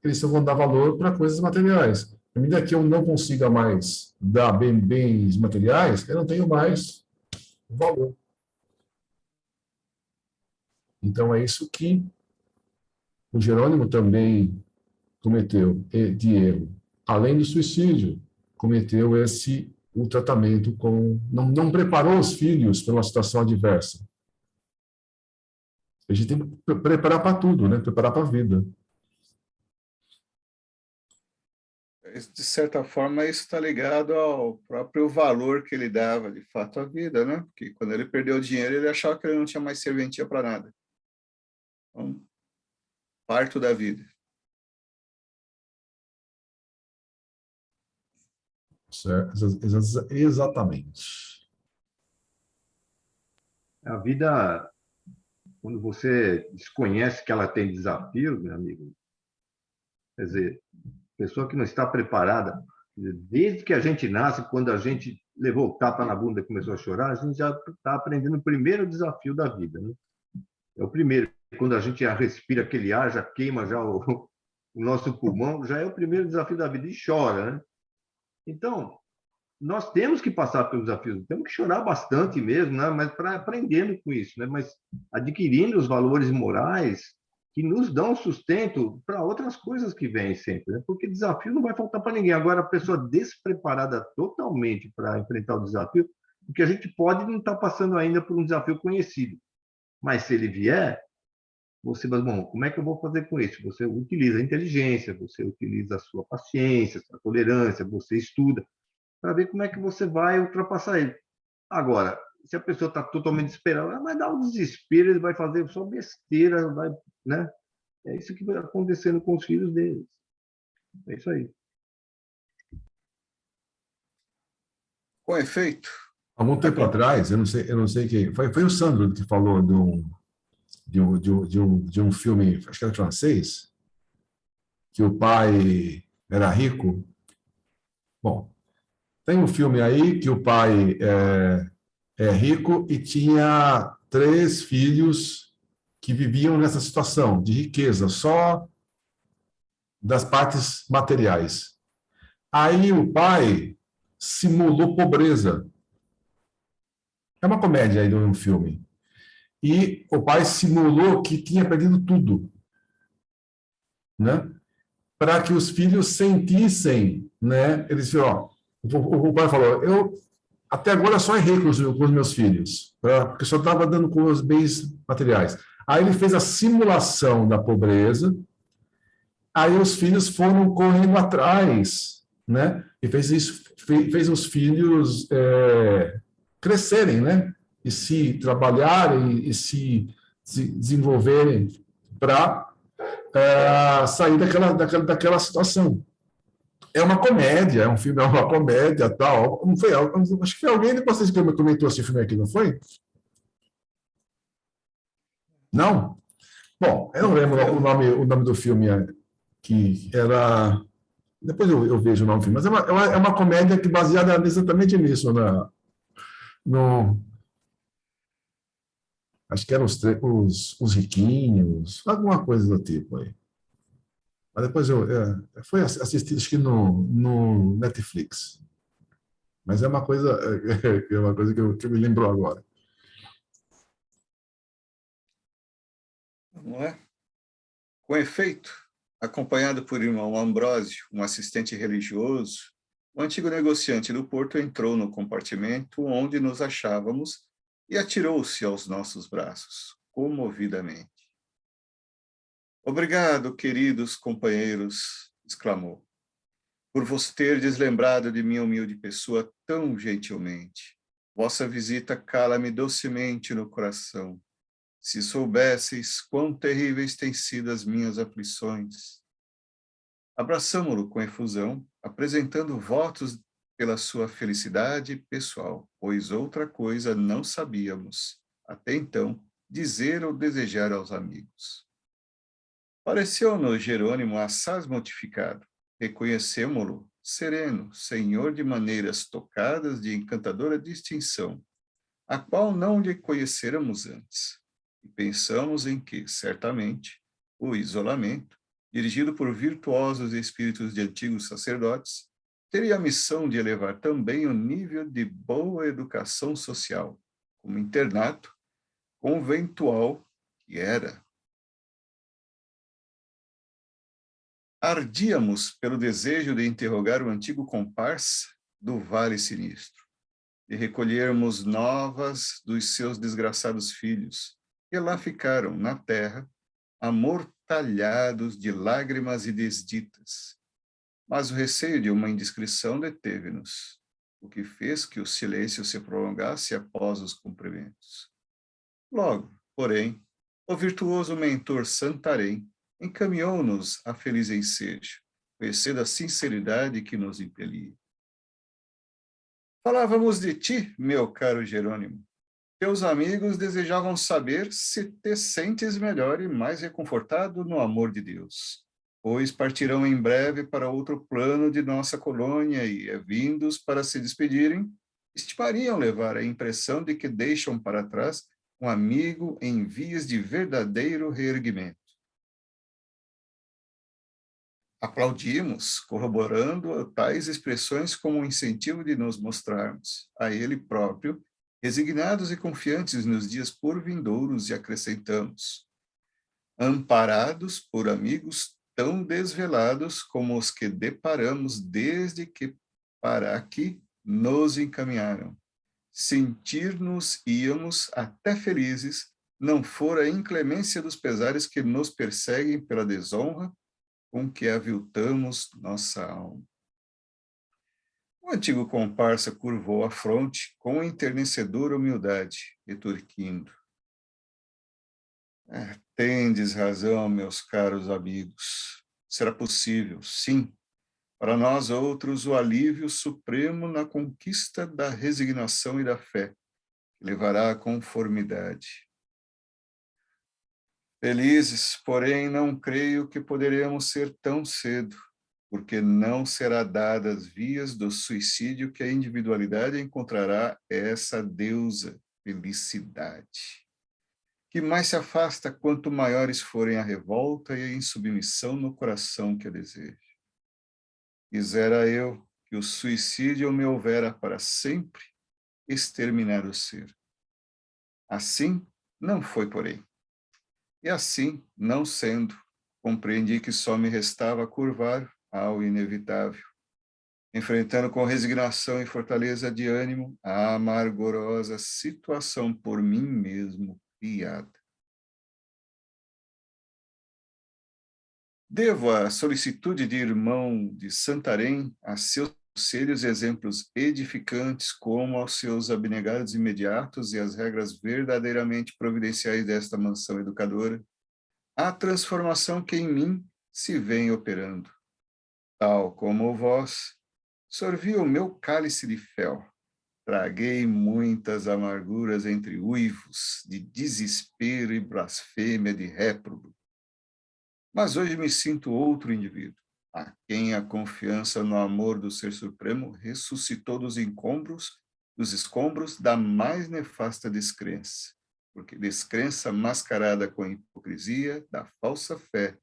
eles só vão dar valor para coisas materiais. À medida que eu não consiga mais dar bens materiais, eu não tenho mais valor. Então, é isso que o Jerônimo também cometeu de erro. Além do suicídio, cometeu o tratamento não preparou os filhos para uma situação adversa. A gente tem que preparar para tudo, né? Preparar para a vida. De certa forma, isso está ligado ao próprio valor que ele dava, de fato, à vida, né? Porque quando ele perdeu o dinheiro, ele achava que ele não tinha mais serventia para nada. Então, parto da vida. Exatamente. A vida, quando você desconhece que ela tem desafios, meu amigo, quer dizer, pessoa que não está preparada, desde que a gente nasce, quando a gente levou o tapa na bunda e começou a chorar, a gente já está aprendendo o primeiro desafio da vida, né? É o primeiro. Quando a gente já respira aquele ar, já queima já o nosso pulmão, já é o primeiro desafio da vida e chora, né? Então, nós temos que passar pelos desafios, temos que chorar bastante mesmo, né? Mas para aprendendo com isso, né? Mas adquirindo os valores morais que nos dão sustento para outras coisas que vêm sempre, né? Porque desafio não vai faltar para ninguém. Agora, a pessoa despreparada totalmente para enfrentar o desafio, porque a gente pode não estar passando ainda por um desafio conhecido, mas se ele vier, você vai, bom, como é que eu vou fazer com isso? Você utiliza a inteligência, você utiliza a sua paciência, a sua tolerância, você estuda, para ver como é que você vai ultrapassar ele. Agora, se a pessoa está totalmente desesperada, ela vai dar um desespero, ele vai fazer só besteira, vai, né? É isso que vai acontecendo com os filhos deles. É isso aí. Com efeito, Algum tempo atrás, eu não sei quem, foi o Sandro que falou de um filme, acho que era francês, que o pai era rico. Bom, tem um filme aí que o pai é rico e tinha 3 filhos que viviam nessa situação de riqueza, só das partes materiais. Aí o pai simulou pobreza. É uma comédia aí de um filme. E o pai simulou que tinha perdido tudo, né? Para que os filhos sentissem, né? Eles ó, o pai falou, eu até agora só errei com os meus filhos, porque só estava dando com os bens materiais. Aí ele fez a simulação da pobreza, aí os filhos foram correndo atrás, né? E fez isso, fez os filhos crescerem, né? E se trabalharem e se desenvolverem para sair daquela situação. É uma comédia, é um filme, é uma comédia, tal. Não foi, acho que foi alguém de vocês que comentou esse filme aqui, não foi? Não? Bom, eu não lembro o nome do filme, que era. Depois eu vejo o nome do filme, mas é uma comédia que baseada exatamente nisso, no, acho que eram os riquinhos, alguma coisa do tipo aí. Mas depois foi assistido, acho que no Netflix. Mas é uma coisa, é uma coisa que me lembrou agora. não é? Com efeito, acompanhado por irmão Ambrósio, um assistente religioso, o antigo negociante do porto entrou no compartimento onde nos achávamos e atirou-se aos nossos braços, comovidamente. Obrigado, queridos companheiros, exclamou, por vos terdes lembrado de minha humilde pessoa tão gentilmente. Vossa visita cala-me docemente no coração. Se soubesseis quão terríveis têm sido as minhas aflições. Abraçamo-lo com efusão, apresentando votos pela sua felicidade pessoal, pois outra coisa não sabíamos, até então, dizer ou desejar aos amigos. Pareceu-nos Jerônimo assaz mortificado. Reconhecemo-lo sereno, senhor de maneiras tocadas de encantadora distinção, a qual não lhe conhecêramos antes. E pensamos em que, certamente, o isolamento, dirigido por virtuosos espíritos de antigos sacerdotes, teria a missão de elevar também o nível de boa educação social, como internato conventual que era. Ardíamos pelo desejo de interrogar o antigo comparsa do Vale Sinistro, de recolhermos novas dos seus desgraçados filhos, que lá ficaram, na terra, amortalhados de lágrimas e desditas. Mas o receio de uma indiscrição deteve-nos, o que fez que o silêncio se prolongasse após os cumprimentos. Logo, porém, o virtuoso mentor Santarém encaminhou-nos a feliz ensejo, conhecendo a sinceridade que nos impelia. Falávamos de ti, meu caro Jerônimo. Teus amigos desejavam saber se te sentes melhor e mais reconfortado no amor de Deus, pois partirão em breve para outro plano de nossa colônia e, vindos para se despedirem, estimariam levar a impressão de que deixam para trás um amigo em vias de verdadeiro reerguimento. Aplaudimos, corroborando tais expressões como um incentivo de nos mostrarmos a Ele próprio, resignados e confiantes nos dias por vindouros, e acrescentamos: amparados por amigos tão desvelados como os que deparamos desde que para aqui nos encaminharam. Sentir-nos íamos até felizes, não fora a inclemência dos pesares que nos perseguem pela desonra com que aviltamos nossa alma. O antigo comparsa curvou a fronte com enternecedora humildade, retorquindo: tendes razão, meus caros amigos. Será possível, sim, para nós outros, o alívio supremo na conquista da resignação e da fé, que levará à conformidade. Felizes, porém, não creio que poderemos ser tão cedo, porque não será dada as vias do suicídio que a individualidade encontrará essa deusa felicidade, que mais se afasta quanto maiores forem a revolta e a insubmissão no coração que a deseja. Quisera eu que o suicídio me houvera para sempre exterminar o ser. Assim não foi, porém. E assim, não sendo, compreendi que só me restava curvar ao inevitável, enfrentando com resignação e fortaleza de ânimo a amargorosa situação por mim mesmo criada. Devo a solicitude de irmão de Santarém a seus conselhos e exemplos edificantes, como aos seus abnegados imediatos e às regras verdadeiramente providenciais desta mansão educadora, a transformação que em mim se vem operando. Tal como vós, sorvi o meu cálice de fel, traguei muitas amarguras entre uivos de desespero e blasfêmia de réprobo. Mas hoje me sinto outro indivíduo, a quem a confiança no amor do Ser Supremo ressuscitou dos escombros da mais nefasta descrença, porque descrença mascarada com a hipocrisia da falsa fé,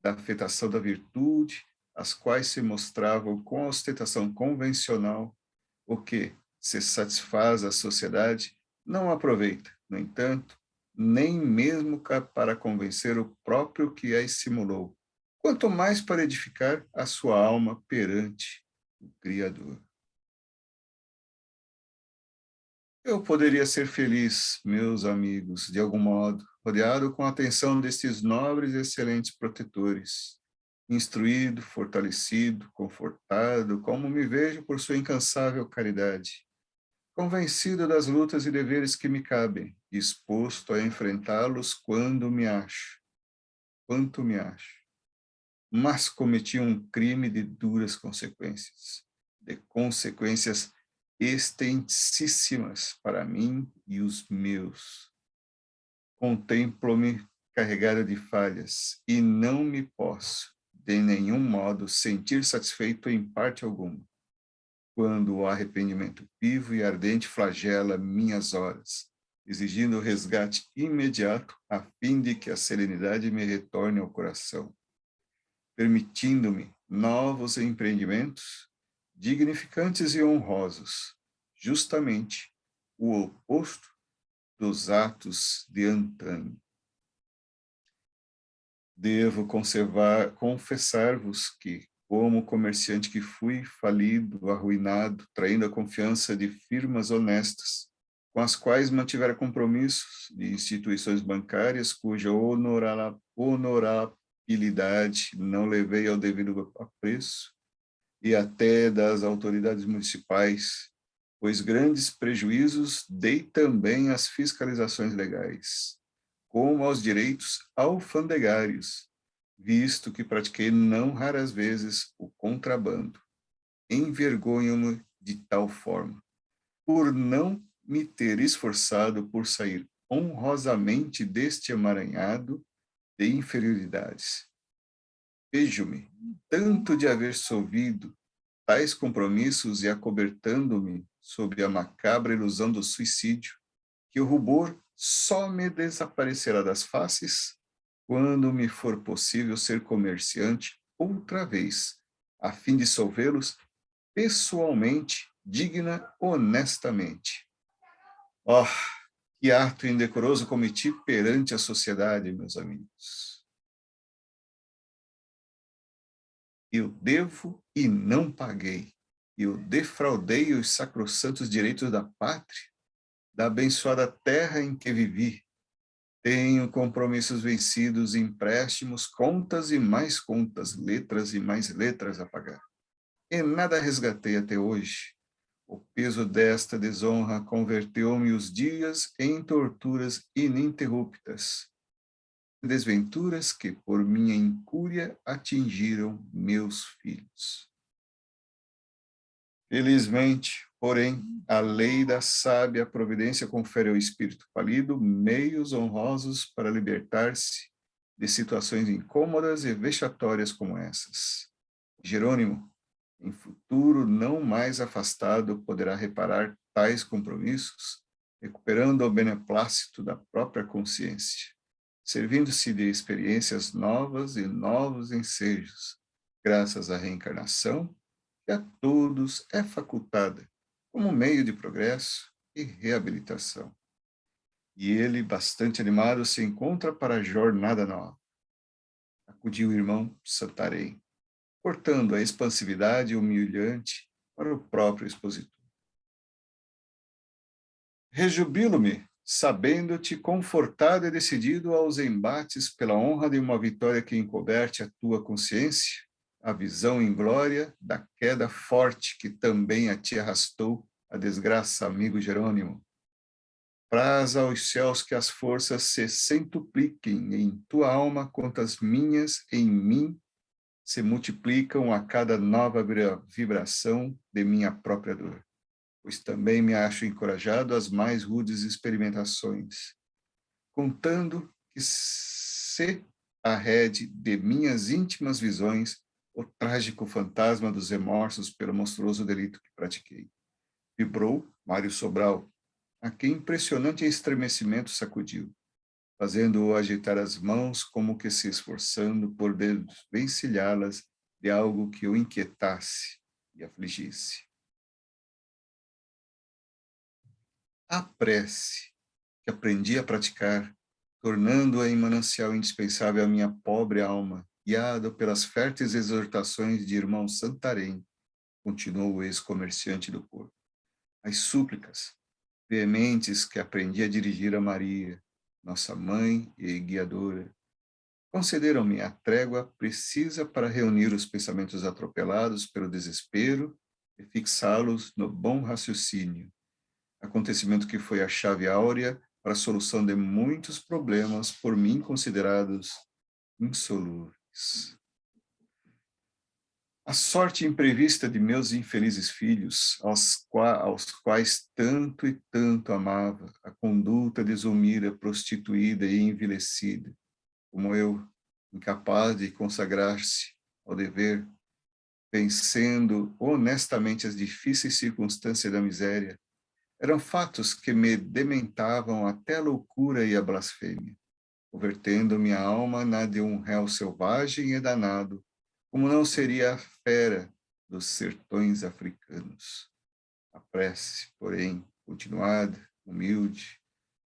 da afetação da virtude, as quais se mostravam com a ostentação convencional, o que, se satisfaz a sociedade, não aproveita, no entanto, nem mesmo para convencer o próprio que a estimulou, quanto mais para edificar a sua alma perante o Criador. Eu poderia ser feliz, meus amigos, de algum modo, rodeado com a atenção destes nobres e excelentes protetores, instruído, fortalecido, confortado, como me vejo por sua incansável caridade, convencido das lutas e deveres que me cabem, disposto a enfrentá-los quanto me acho. Mas cometi um crime de duras consequências, de consequências extensíssimas para mim e os meus. Contemplo-me carregado de falhas e não me posso, de nenhum modo, sentir satisfeito em parte alguma, quando o arrependimento vivo e ardente flagela minhas horas, exigindo o resgate imediato a fim de que a serenidade me retorne ao coração, permitindo-me novos empreendimentos, dignificantes e honrosos, justamente o oposto dos atos de antanho. Devo confessar-vos que, como comerciante que fui, falido, arruinado, traindo a confiança de firmas honestas, com as quais mantivera compromissos de instituições bancárias cuja honorabilidade não levei ao devido apreço, e até das autoridades municipais, pois grandes prejuízos dei também às fiscalizações legais, como aos direitos alfandegários, visto que pratiquei não raras vezes o contrabando. Envergonho-me de tal forma, por não me ter esforçado por sair honrosamente deste emaranhado de inferioridades. Vejo-me tanto de haver solvido tais compromissos e acobertando-me sob a macabra ilusão do suicídio, que o rubor só me desaparecerá das faces quando me for possível ser comerciante outra vez, a fim de solvê-los pessoalmente, digna, honestamente. Oh, que ato indecoroso cometi perante a sociedade, meus amigos. Eu devo e não paguei. Eu defraudei os sacrossantos direitos da pátria, da abençoada terra em que vivi. Tenho compromissos vencidos, empréstimos, contas e mais contas, letras e mais letras a pagar. E nada resgatei até hoje. O peso desta desonra converteu-me os dias em torturas ininterruptas. Desventuras que, por minha incúria, atingiram meus filhos. Felizmente, porém, a lei da sábia providência confere ao espírito falido meios honrosos para libertar-se de situações incômodas e vexatórias como essas. Jerônimo, em futuro não mais afastado, poderá reparar tais compromissos, recuperando o beneplácito da própria consciência, servindo-se de experiências novas e novos ensejos, graças à reencarnação, que a todos é facultada como meio de progresso e reabilitação. E ele, bastante animado, se encontra para a jornada nova. Acudiu o irmão Santarém, cortando a expansividade humilhante para o próprio expositor. Rejubilo-me, sabendo-te confortado e decidido aos embates pela honra de uma vitória que encoberte a tua consciência, a visão em glória da queda forte que também a ti arrastou a desgraça, amigo Jerônimo. Praz aos céus que as forças se centupliquem em tua alma quanto as minhas em mim se multiplicam a cada nova vibração de minha própria dor, pois também me acho encorajado às mais rudes experimentações, contando que se arrede de minhas íntimas visões o trágico fantasma dos remorsos pelo monstruoso delito que pratiquei. Vibrou Mário Sobral, a quem impressionante estremecimento sacudiu, fazendo-o agitar as mãos como que se esforçando por desvencilhá-las de algo que o inquietasse e afligisse. A prece, que aprendi a praticar, tornando-a em manancial indispensável à minha pobre alma, guiado pelas férteis exortações de irmão Santarém, continuou o ex-comerciante do porto. As súplicas veementes que aprendi a dirigir a Maria, nossa mãe e guiadora, concederam-me a trégua precisa para reunir os pensamentos atropelados pelo desespero e fixá-los no bom raciocínio, acontecimento que foi a chave áurea para a solução de muitos problemas por mim considerados insolúveis. A sorte imprevista de meus infelizes filhos, aos quais tanto e tanto amava, a conduta desumida, prostituída e envilecida, como eu, incapaz de consagrar-se ao dever, vencendo honestamente as difíceis circunstâncias da miséria, eram fatos que me dementavam até a loucura e a blasfêmia, convertendo minha alma na de um réu selvagem e danado, como não seria a fera dos sertões africanos. A prece, porém, continuada, humilde,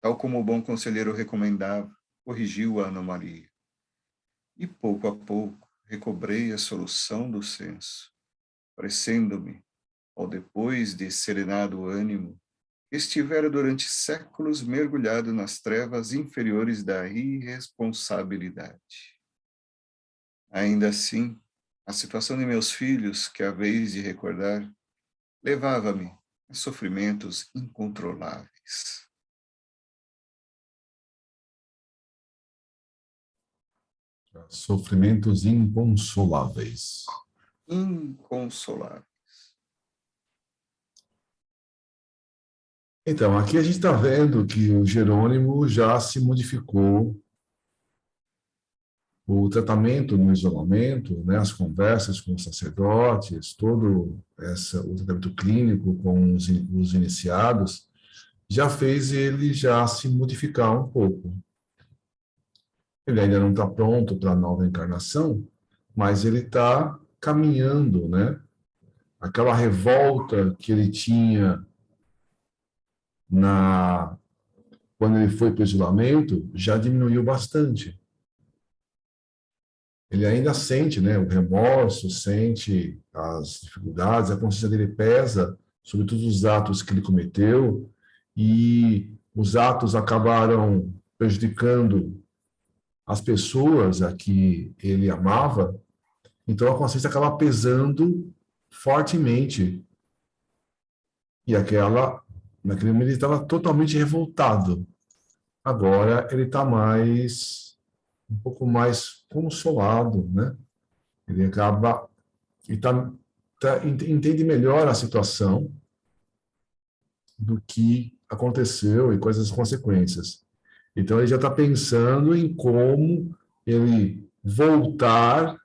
tal como o bom conselheiro recomendava, corrigiu a anomalia. E pouco a pouco recobrei a solução do senso, parecendo-me, ao depois de serenado o ânimo, estivera durante séculos mergulhado nas trevas inferiores da irresponsabilidade. Ainda assim, a situação de meus filhos, que a vez de recordar, levava-me a sofrimentos incontroláveis. Sofrimentos inconsoláveis. Inconsoláveis. Então, aqui a gente está vendo que o Jerônimo já se modificou. O tratamento no isolamento, né, as conversas com os sacerdotes, todo o tratamento clínico com os iniciados, já fez ele já se modificar um pouco. Ele ainda não está pronto para a nova encarnação, mas ele está caminhando, né? Aquela revolta que ele tinha quando ele foi para o isolamento já diminuiu bastante. Ele ainda sente, né, o remorso, sente as dificuldades, a consciência dele pesa sobre todos os atos que ele cometeu, e os atos acabaram prejudicando as pessoas a que ele amava, então a consciência acaba pesando fortemente. E naquele momento ele estava totalmente revoltado. Agora ele está um pouco mais consolado, né? Ele acaba, e entende melhor a situação do que aconteceu e quais as consequências. Então ele já está pensando em como ele voltar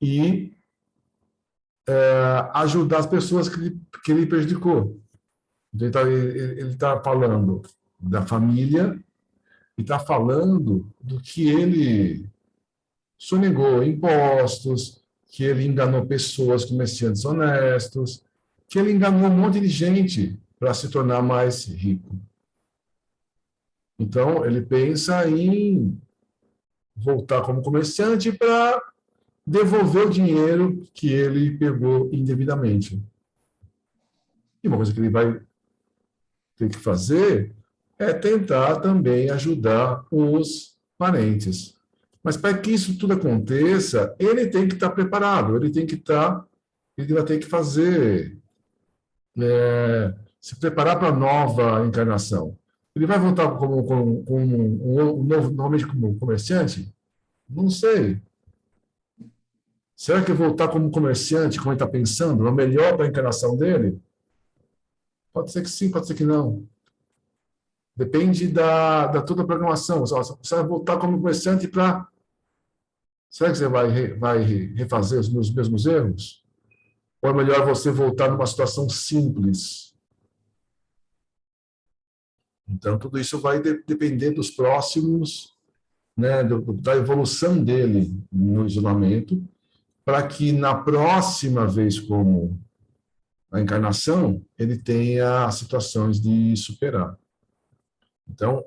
e ajudar as pessoas que ele prejudicou. Então ele está falando da família e está falando do que ele sonegou impostos, que ele enganou pessoas, comerciantes honestos, que ele enganou um monte de gente para se tornar mais rico. Então, ele pensa em voltar como comerciante para devolver o dinheiro que ele pegou indevidamente. E uma coisa que ele vai ter que fazer é tentar também ajudar os parentes. Mas para que isso tudo aconteça, ele tem que estar preparado, ele vai ter que se preparar para a nova encarnação. Ele vai voltar como um novo, novamente como comerciante? Não sei. Será que voltar como comerciante, como ele está pensando, é o melhor para a encarnação dele? Pode ser que sim, pode ser que não. Depende da toda a programação. Você vai voltar como comerciante para... Será que você vai refazer os mesmos erros? Ou é melhor você voltar numa situação simples? Então, tudo isso vai depender dos próximos, né, da evolução dele no isolamento, para que na próxima vez, como a encarnação, ele tenha situações de superar. Então,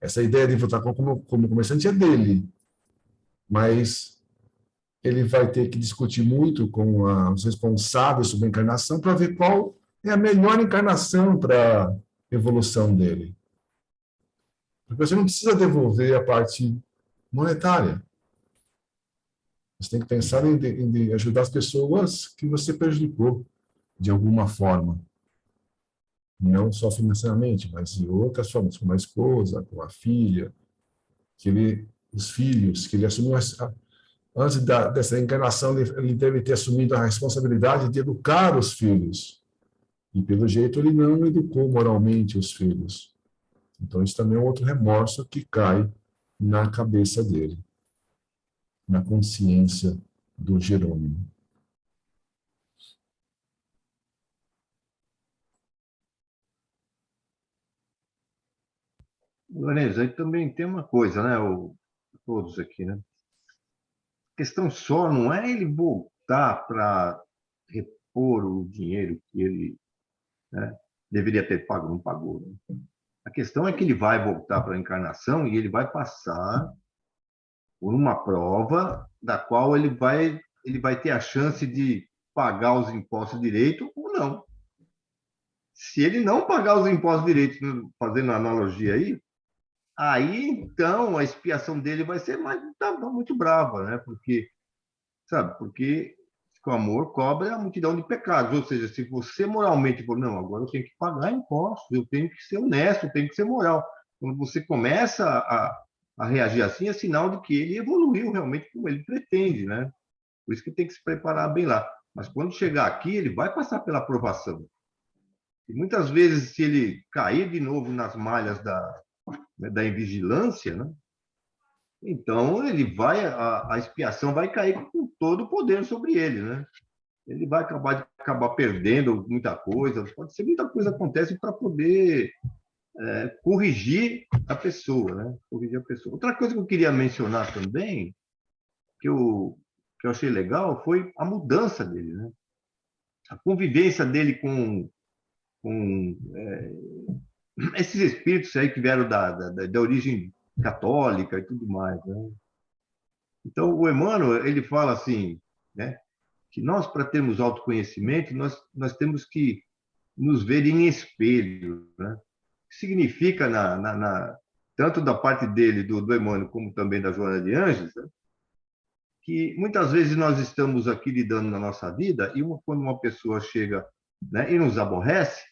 essa ideia de voltar como comerciante é dele, mas ele vai ter que discutir muito com os responsáveis sobre a encarnação para ver qual é a melhor encarnação para a evolução dele. Porque você não precisa devolver a parte monetária. Você tem que pensar em ajudar as pessoas que você prejudicou de alguma forma. Não só financeiramente, mas de outras formas, como a esposa, com a filha, os filhos, que ele assumiu. Antes dessa encarnação, ele deve ter assumido a responsabilidade de educar os filhos. E, pelo jeito, ele não educou moralmente os filhos. Então, isso também é um outro remorso que cai na cabeça dele, na consciência do Jerônimo. Lourenço, aí também tem uma coisa, né? Todos aqui, né? A questão só não é ele voltar para repor o dinheiro que ele, né, deveria ter pago, não pagou. Né? A questão é que ele vai voltar para a encarnação e ele vai passar por uma prova da qual ele vai ter a chance de pagar os impostos direito ou não. Se ele não pagar os impostos direito, fazendo a analogia aí então a expiação dele vai ser muito brava, né? Porque o amor cobre a multidão de pecados. Ou seja, se você moralmente for, não, agora eu tenho que pagar impostos, eu tenho que ser honesto, eu tenho que ser moral. Quando você começa a reagir assim, é sinal de que ele evoluiu realmente como ele pretende, né? Por isso que tem que se preparar bem lá. Mas quando chegar aqui, ele vai passar pela aprovação. E muitas vezes, se ele cair de novo nas malhas da invigilância, né? Então a expiação vai cair com todo o poder sobre ele, né? Ele vai acabar perdendo muita coisa, pode ser muita coisa acontece para poder corrigir a pessoa, né? Corrigir a pessoa. Outra coisa que eu queria mencionar também que eu achei legal foi a mudança dele, né? A convivência dele com esses espíritos aí que vieram da origem católica e tudo mais, né? Então, o Emmanuel, ele fala assim, né, que nós, para termos autoconhecimento, nós temos que nos ver em espelho, né? Significa, tanto da parte dele, do Emmanuel, como também da Joana de Ângeles, né, que muitas vezes nós estamos aqui lidando na nossa vida e quando uma pessoa chega, né, e nos aborrece,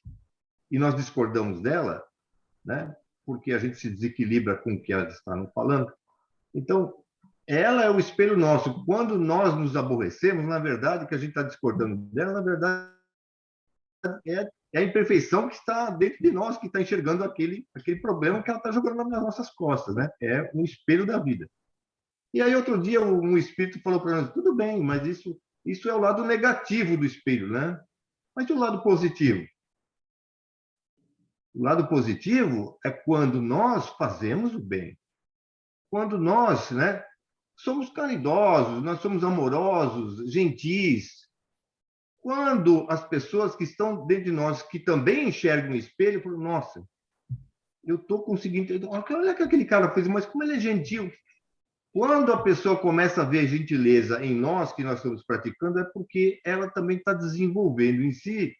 e nós discordamos dela, né, porque a gente se desequilibra com o que ela está nos falando. Então, ela é o espelho nosso. Quando nós nos aborrecemos, na verdade, que a gente está discordando dela, na verdade, é a imperfeição que está dentro de nós, que está enxergando aquele problema que ela está jogando nas nossas costas, né? É um espelho da vida. E aí, outro dia, um espírito falou para nós, tudo bem, mas isso é o lado negativo do espelho, né? Mas e o lado positivo? O lado positivo é quando nós fazemos o bem. Quando nós, né, somos caridosos, nós somos amorosos, gentis. Quando as pessoas que estão dentro de nós, que também enxergam o espelho, falam, nossa, eu estou conseguindo... Olha o que aquele cara fez, mas como ele é gentil. Quando a pessoa começa a ver a gentileza em nós, que nós estamos praticando, é porque ela também está desenvolvendo em si,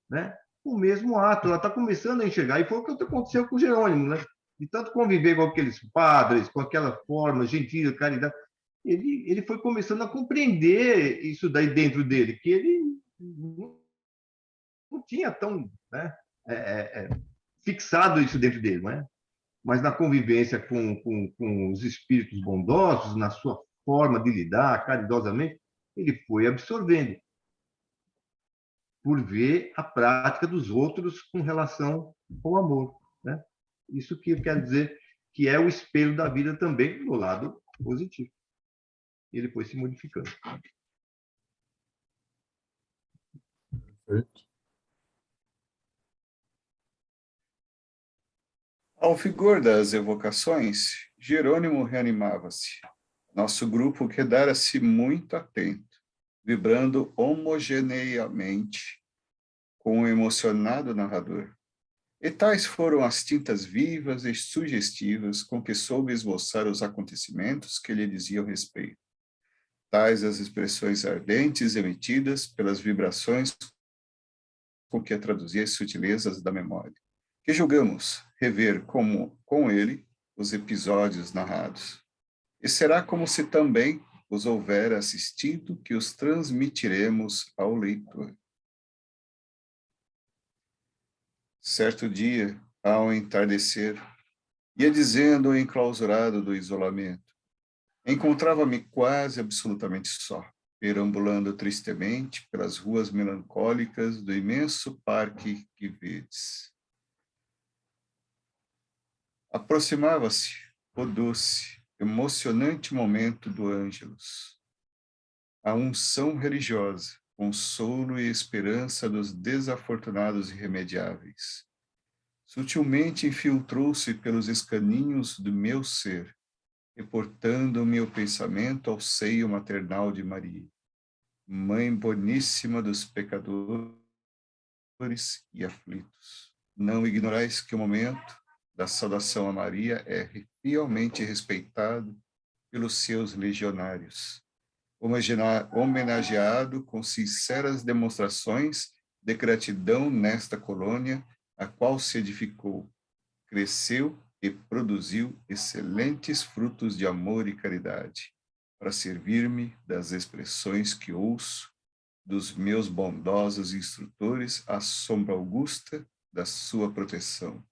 né, o mesmo ato. Ela está começando a enxergar. E foi o que aconteceu com o Jerônimo, né? De tanto conviver com aqueles padres, com aquela forma gentil, caridade, ele foi começando a compreender isso daí dentro dele, que ele não tinha tão, né, fixado isso dentro dele, não é? Mas na convivência com os espíritos bondosos, na sua forma de lidar caridosamente, ele foi absorvendo, por ver a prática dos outros com relação ao amor, né? Isso que eu quero dizer que é o espelho da vida também, do lado positivo. Ele foi se modificando. Perfeito. Ao vigor das evocações, Jerônimo reanimava-se. Nosso grupo quedara-se muito atento, vibrando homogeneamente com o emocionado narrador. E tais foram as tintas vivas e sugestivas com que soube esboçar os acontecimentos que lhe diziam respeito. Tais as expressões ardentes emitidas pelas vibrações com que traduzia as sutilezas da memória, que julgamos rever com ele os episódios narrados. E será como se também os houvera assistido que os transmitiremos ao leitor. Certo dia, ao entardecer, ia dizendo o enclausurado do isolamento, encontrava-me quase absolutamente só, perambulando tristemente pelas ruas melancólicas do imenso parque que vedes. Aproximava-se o doce, emocionante momento do Ângelus. A unção religiosa, consolo e esperança dos desafortunados irremediáveis. Sutilmente infiltrou-se pelos escaninhos do meu ser, reportando meu pensamento ao seio maternal de Maria, Mãe boníssima dos pecadores e aflitos. Não ignorais que o momento da saudação a Maria é fielmente respeitado pelos seus legionários, homenageado com sinceras demonstrações de gratidão nesta colônia, a qual se edificou, cresceu e produziu excelentes frutos de amor e caridade, para servir-me das expressões que ouço dos meus bondosos instrutores à sombra augusta da sua proteção.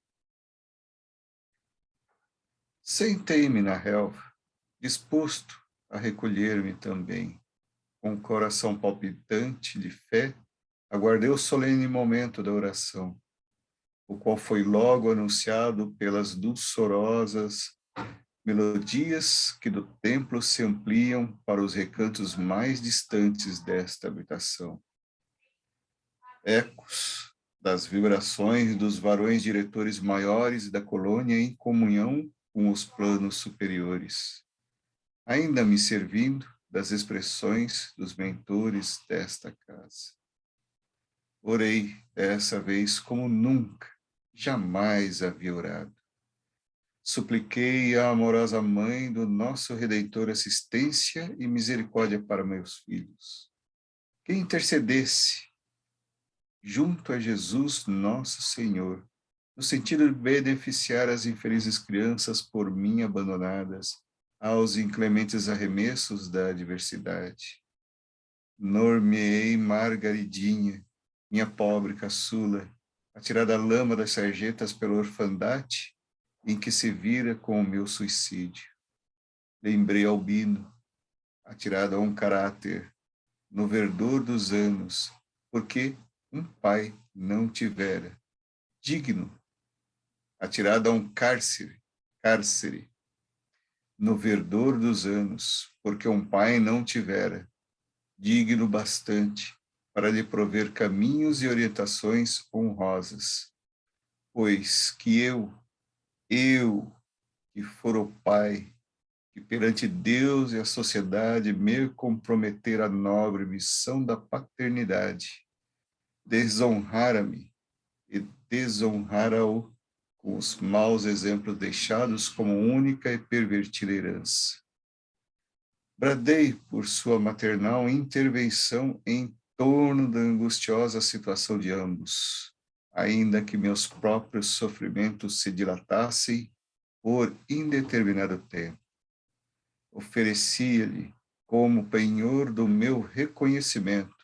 Sentei-me na relva, disposto a recolher-me também. Com o coração palpitante de fé, aguardei o solene momento da oração, o qual foi logo anunciado pelas dulçorosas melodias que do templo se ampliam para os recantos mais distantes desta habitação. Ecos das vibrações dos varões diretores maiores da colônia em comunhão com os planos superiores, ainda me servindo das expressões dos mentores desta casa. Orei dessa vez como nunca, jamais havia orado. Supliquei à amorosa Mãe do nosso Redentor assistência e misericórdia para meus filhos, que intercedesse junto a Jesus nosso Senhor, no sentido de beneficiar as infelizes crianças por mim abandonadas aos inclementes arremessos da adversidade. Normeei Margaridinha, minha pobre caçula, atirada à lama das sarjetas pelo orfandade em que se vira com o meu suicídio. Lembrei Albino, atirado a um caráter no verdor dos anos, porque um pai não tivera, digno, atirado a um cárcere, no verdor dos anos, porque um pai não tivera, digno bastante para lhe prover caminhos e orientações honrosas, pois que eu, que for o pai, que perante Deus e a sociedade me comprometer a nobre missão da paternidade, desonrara-me e desonrara-o com os maus exemplos deixados como única e pervertida herança. Bradei por sua maternal intervenção em torno da angustiosa situação de ambos, ainda que meus próprios sofrimentos se dilatassem por indeterminado tempo. Oferecia-lhe como penhor do meu reconhecimento,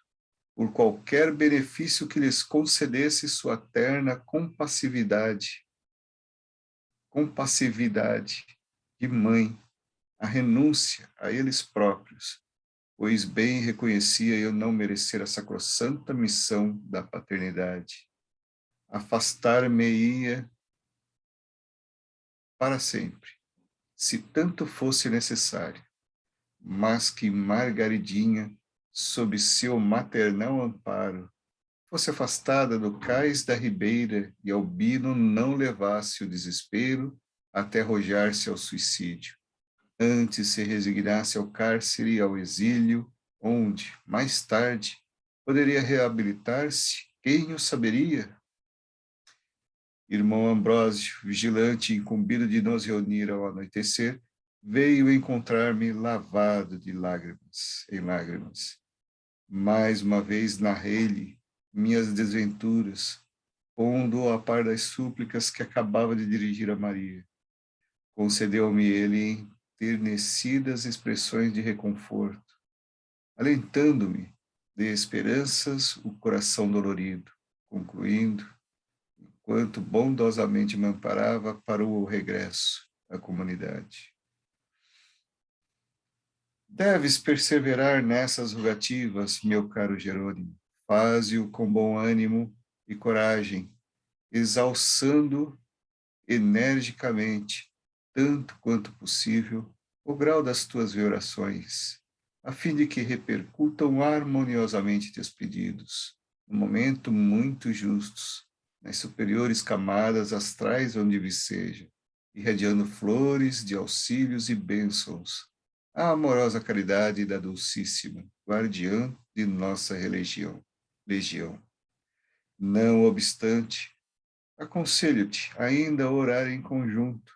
por qualquer benefício que lhes concedesse sua terna compassividade de mãe, a renúncia a eles próprios, pois bem reconhecia eu não merecer a sacrossanta missão da paternidade. Afastar-me-ia para sempre, se tanto fosse necessário, mas que Margaridinha, sob seu maternal amparo, fosse afastada do cais da ribeira e Albino não levasse o desespero até arrojar-se ao suicídio, antes se resignasse ao cárcere e ao exílio, onde, mais tarde, poderia reabilitar-se, quem o saberia? Irmão Ambrósio, vigilante e incumbido de nos reunir ao anoitecer, veio encontrar-me lavado de lágrimas, em lágrimas. Mais uma vez narrei-lhe minhas desventuras, pondo-o a par das súplicas que acabava de dirigir a Maria. Concedeu-me ele enternecidas expressões de reconforto, alentando-me de esperanças o coração dolorido, concluindo, enquanto bondosamente me amparava para o regresso à comunidade. Deves perseverar nessas rogativas, meu caro Jerônimo. Faze-o com bom ânimo e coragem, exalçando energicamente, tanto quanto possível, o grau das tuas orações, a fim de que repercutam harmoniosamente teus pedidos, no momento muito justos, nas superiores camadas astrais onde viceja, irradiando flores de auxílios e bênçãos, a amorosa caridade da Dulcíssima, guardiã de nossa legião. Não obstante, aconselho-te ainda a orar em conjunto,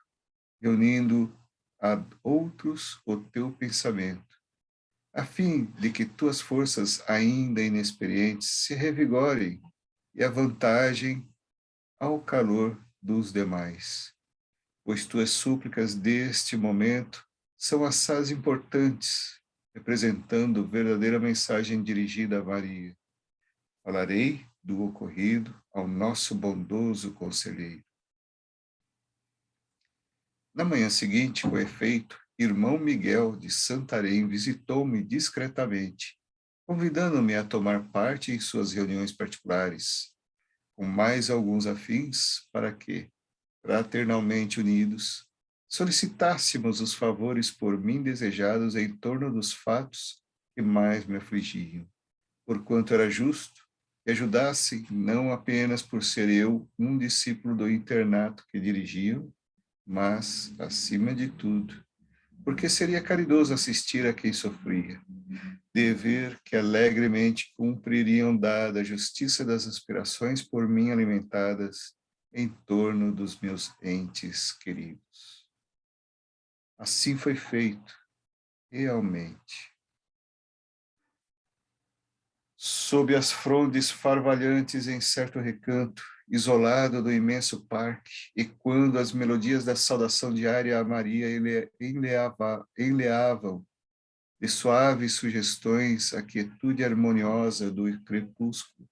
reunindo a outros o teu pensamento, a fim de que tuas forças ainda inexperientes se revigorem e avantajem ao calor dos demais, pois tuas súplicas deste momento são assaz importantes, representando verdadeira mensagem dirigida a Maria. Falarei do ocorrido ao nosso bondoso conselheiro. Na manhã seguinte, com efeito, irmão Miguel de Santarém visitou-me discretamente, convidando-me a tomar parte em suas reuniões particulares, com mais alguns afins, para que, fraternalmente unidos, solicitássemos os favores por mim desejados em torno dos fatos que mais me afligiam, porquanto era justo que ajudasse, não apenas por ser eu um discípulo do internato que dirigiam, mas, acima de tudo, porque seria caridoso assistir a quem sofria, de ver que alegremente cumpririam dada a justiça das aspirações por mim alimentadas em torno dos meus entes queridos. Assim foi feito, realmente. Sob as frondes farvalhantes em certo recanto, isolado do imenso parque, e quando as melodias da saudação diária a Maria enleavam de suaves sugestões a quietude harmoniosa do crepúsculo,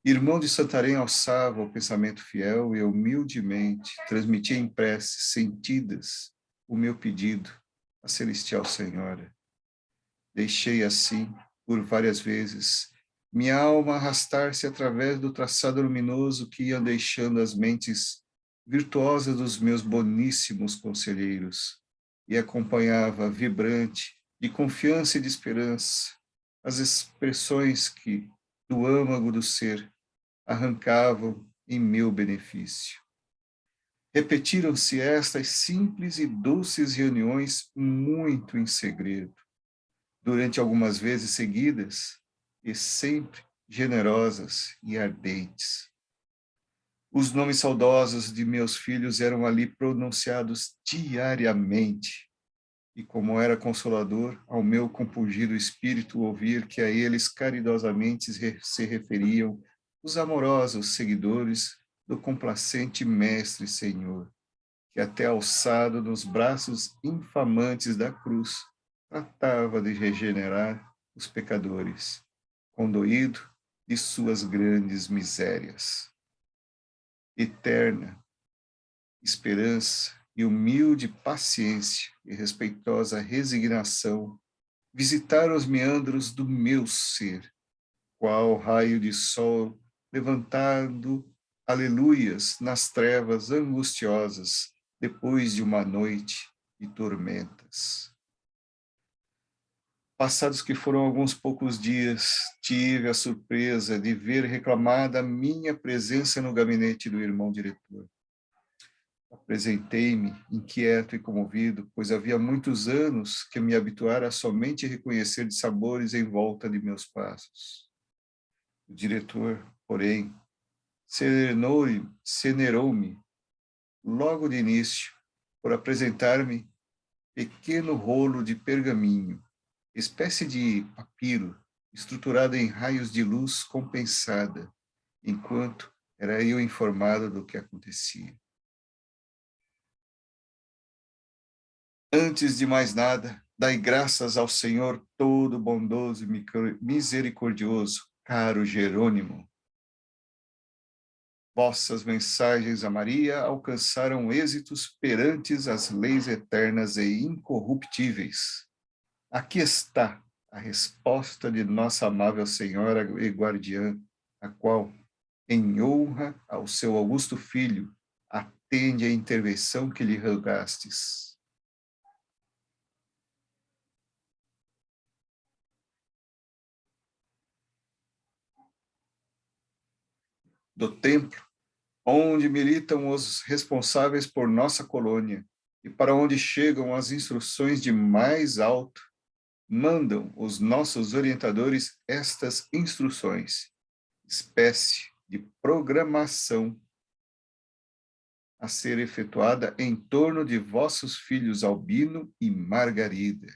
irmão de Santarém alçava o pensamento fiel e humildemente transmitia em preces sentidas o meu pedido à celestial Senhora. Deixei assim, por várias vezes, minha alma arrastar-se através do traçado luminoso que iam deixando as mentes virtuosas dos meus boníssimos conselheiros, e acompanhava, vibrante, de confiança e de esperança, as expressões que, do âmago do ser, arrancavam em meu benefício. Repetiram-se estas simples e doces reuniões muito em segredo, durante algumas vezes seguidas, e sempre generosas e ardentes. Os nomes saudosos de meus filhos eram ali pronunciados diariamente, e como era consolador ao meu compungido espírito ouvir que a eles caridosamente se referiam os amorosos seguidores do complacente Mestre Senhor, que até alçado nos braços infamantes da cruz, tratava de regenerar os pecadores, condoído de suas grandes misérias. Eterna esperança e humilde paciência e respeitosa resignação visitaram os meandros do meu ser, qual raio de sol levantado aleluias nas trevas angustiosas depois de uma noite de tormentas. Passados que foram alguns poucos dias, tive a surpresa de ver reclamada a minha presença no gabinete do irmão diretor. Apresentei-me, inquieto e comovido, pois havia muitos anos que me habituara a somente reconhecer de sabores em volta de meus passos. O diretor, porém, cenerou-me logo de início por apresentar-me pequeno rolo de pergaminho, espécie de papiro, estruturado em raios de luz compensada, enquanto era eu informado do que acontecia. Antes de mais nada, dai graças ao Senhor todo bondoso e misericordioso, caro Jerônimo. Vossas mensagens a Maria alcançaram êxitos perantes as leis eternas e incorruptíveis. Aqui está a resposta de nossa amável Senhora e Guardiã, a qual, em honra ao seu augusto filho, atende à intervenção que lhe rogastes. Do templo, onde militam os responsáveis por nossa colônia, e para onde chegam as instruções de mais alto, mandam os nossos orientadores estas instruções, espécie de programação a ser efetuada em torno de vossos filhos Albino e Margarida,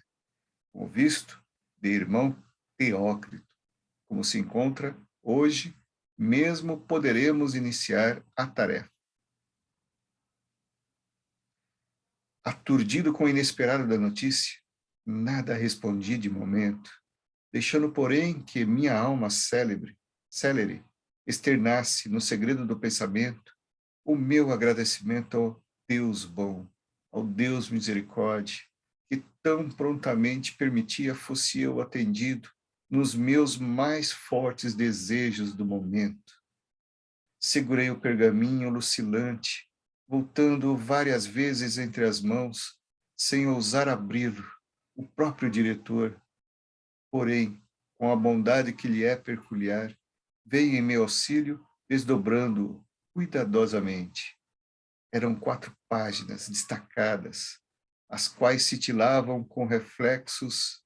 com visto de irmão Teócrito, como se encontra hoje, mesmo poderemos iniciar a tarefa. Aturdido com o inesperado da notícia, nada respondi de momento, deixando, porém, que minha alma célere externasse no segredo do pensamento o meu agradecimento ao Deus bom, ao Deus misericórdia, que tão prontamente permitia fosse eu atendido nos meus mais fortes desejos do momento. Segurei o pergaminho lucilante, voltando várias vezes entre as mãos, sem ousar abrir-lo, o próprio diretor. Porém, com a bondade que lhe é peculiar, veio em meu auxílio, desdobrando-o cuidadosamente. Eram 4 páginas destacadas, as quais cintilavam com reflexos.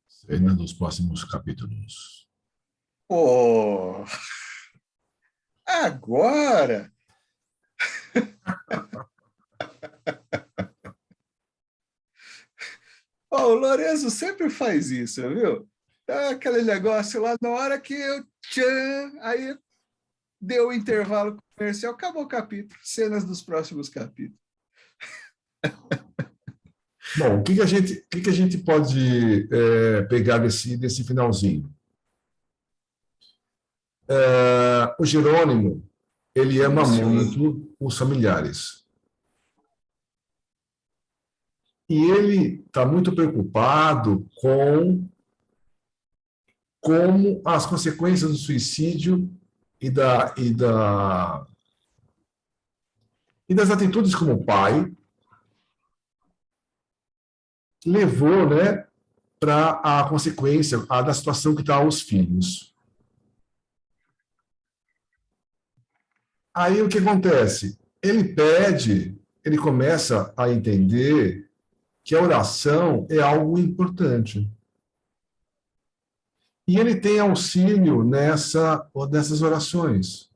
Cena dos próximos capítulos. Oh, agora! Oh, o Lorenzo sempre faz isso, viu? Dá aquele negócio lá na hora que eu tchan, aí deu o intervalo comercial, acabou o capítulo, cenas dos próximos capítulos. Bom, o que a gente pode pegar desse finalzinho? O Jerônimo, ele ama Delicioso. muito os familiares. E ele está muito preocupado com como as consequências do suicídio e, e das atitudes como pai levou, né, para a consequência da situação que está os filhos. Aí o que acontece? Ele começa a entender que a oração é algo importante. E ele tem auxílio nessas orações.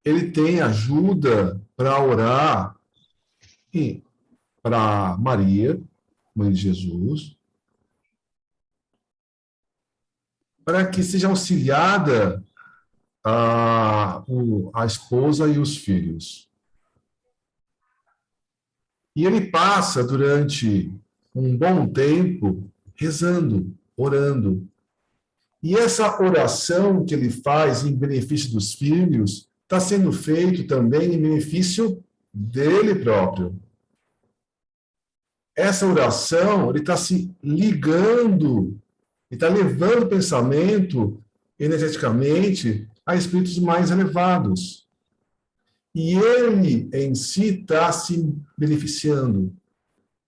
Ele tem ajuda para orar para Maria, mãe de Jesus, para que seja auxiliada a esposa e os filhos. E ele passa durante um bom tempo rezando, orando. E essa oração que ele faz em benefício dos filhos está sendo feito também em benefício dele próprio. Essa oração, ele está se ligando, ele está levando o pensamento energeticamente a espíritos mais elevados. E ele em si está se beneficiando.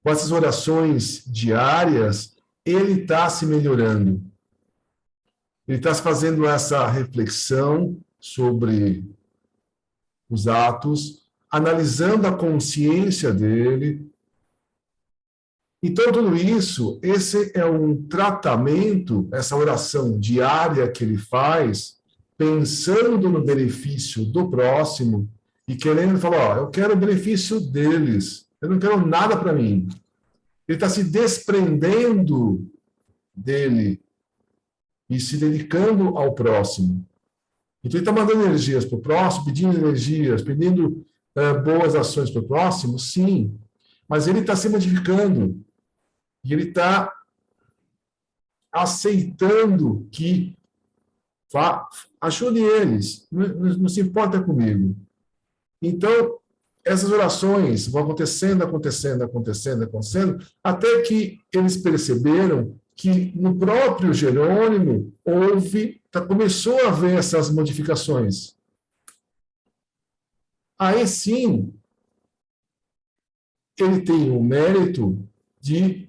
Com essas orações diárias, ele está se melhorando. Ele está fazendo essa reflexão sobre os atos, analisando a consciência dele. Então, tudo isso, esse é um tratamento, essa oração diária que ele faz, pensando no benefício do próximo e querendo falar, eu quero o benefício deles, eu não quero nada para mim. Ele está se desprendendo dele e se dedicando ao próximo. Então, ele está mandando energias para o próximo, pedindo energias, pedindo boas ações para o próximo, sim. Mas ele está se modificando. E ele está aceitando que ajude eles, não se importa comigo. Então, essas orações vão acontecendo, até que eles perceberam que no próprio Jerônimo começou a haver essas modificações. Aí sim, ele tem o mérito de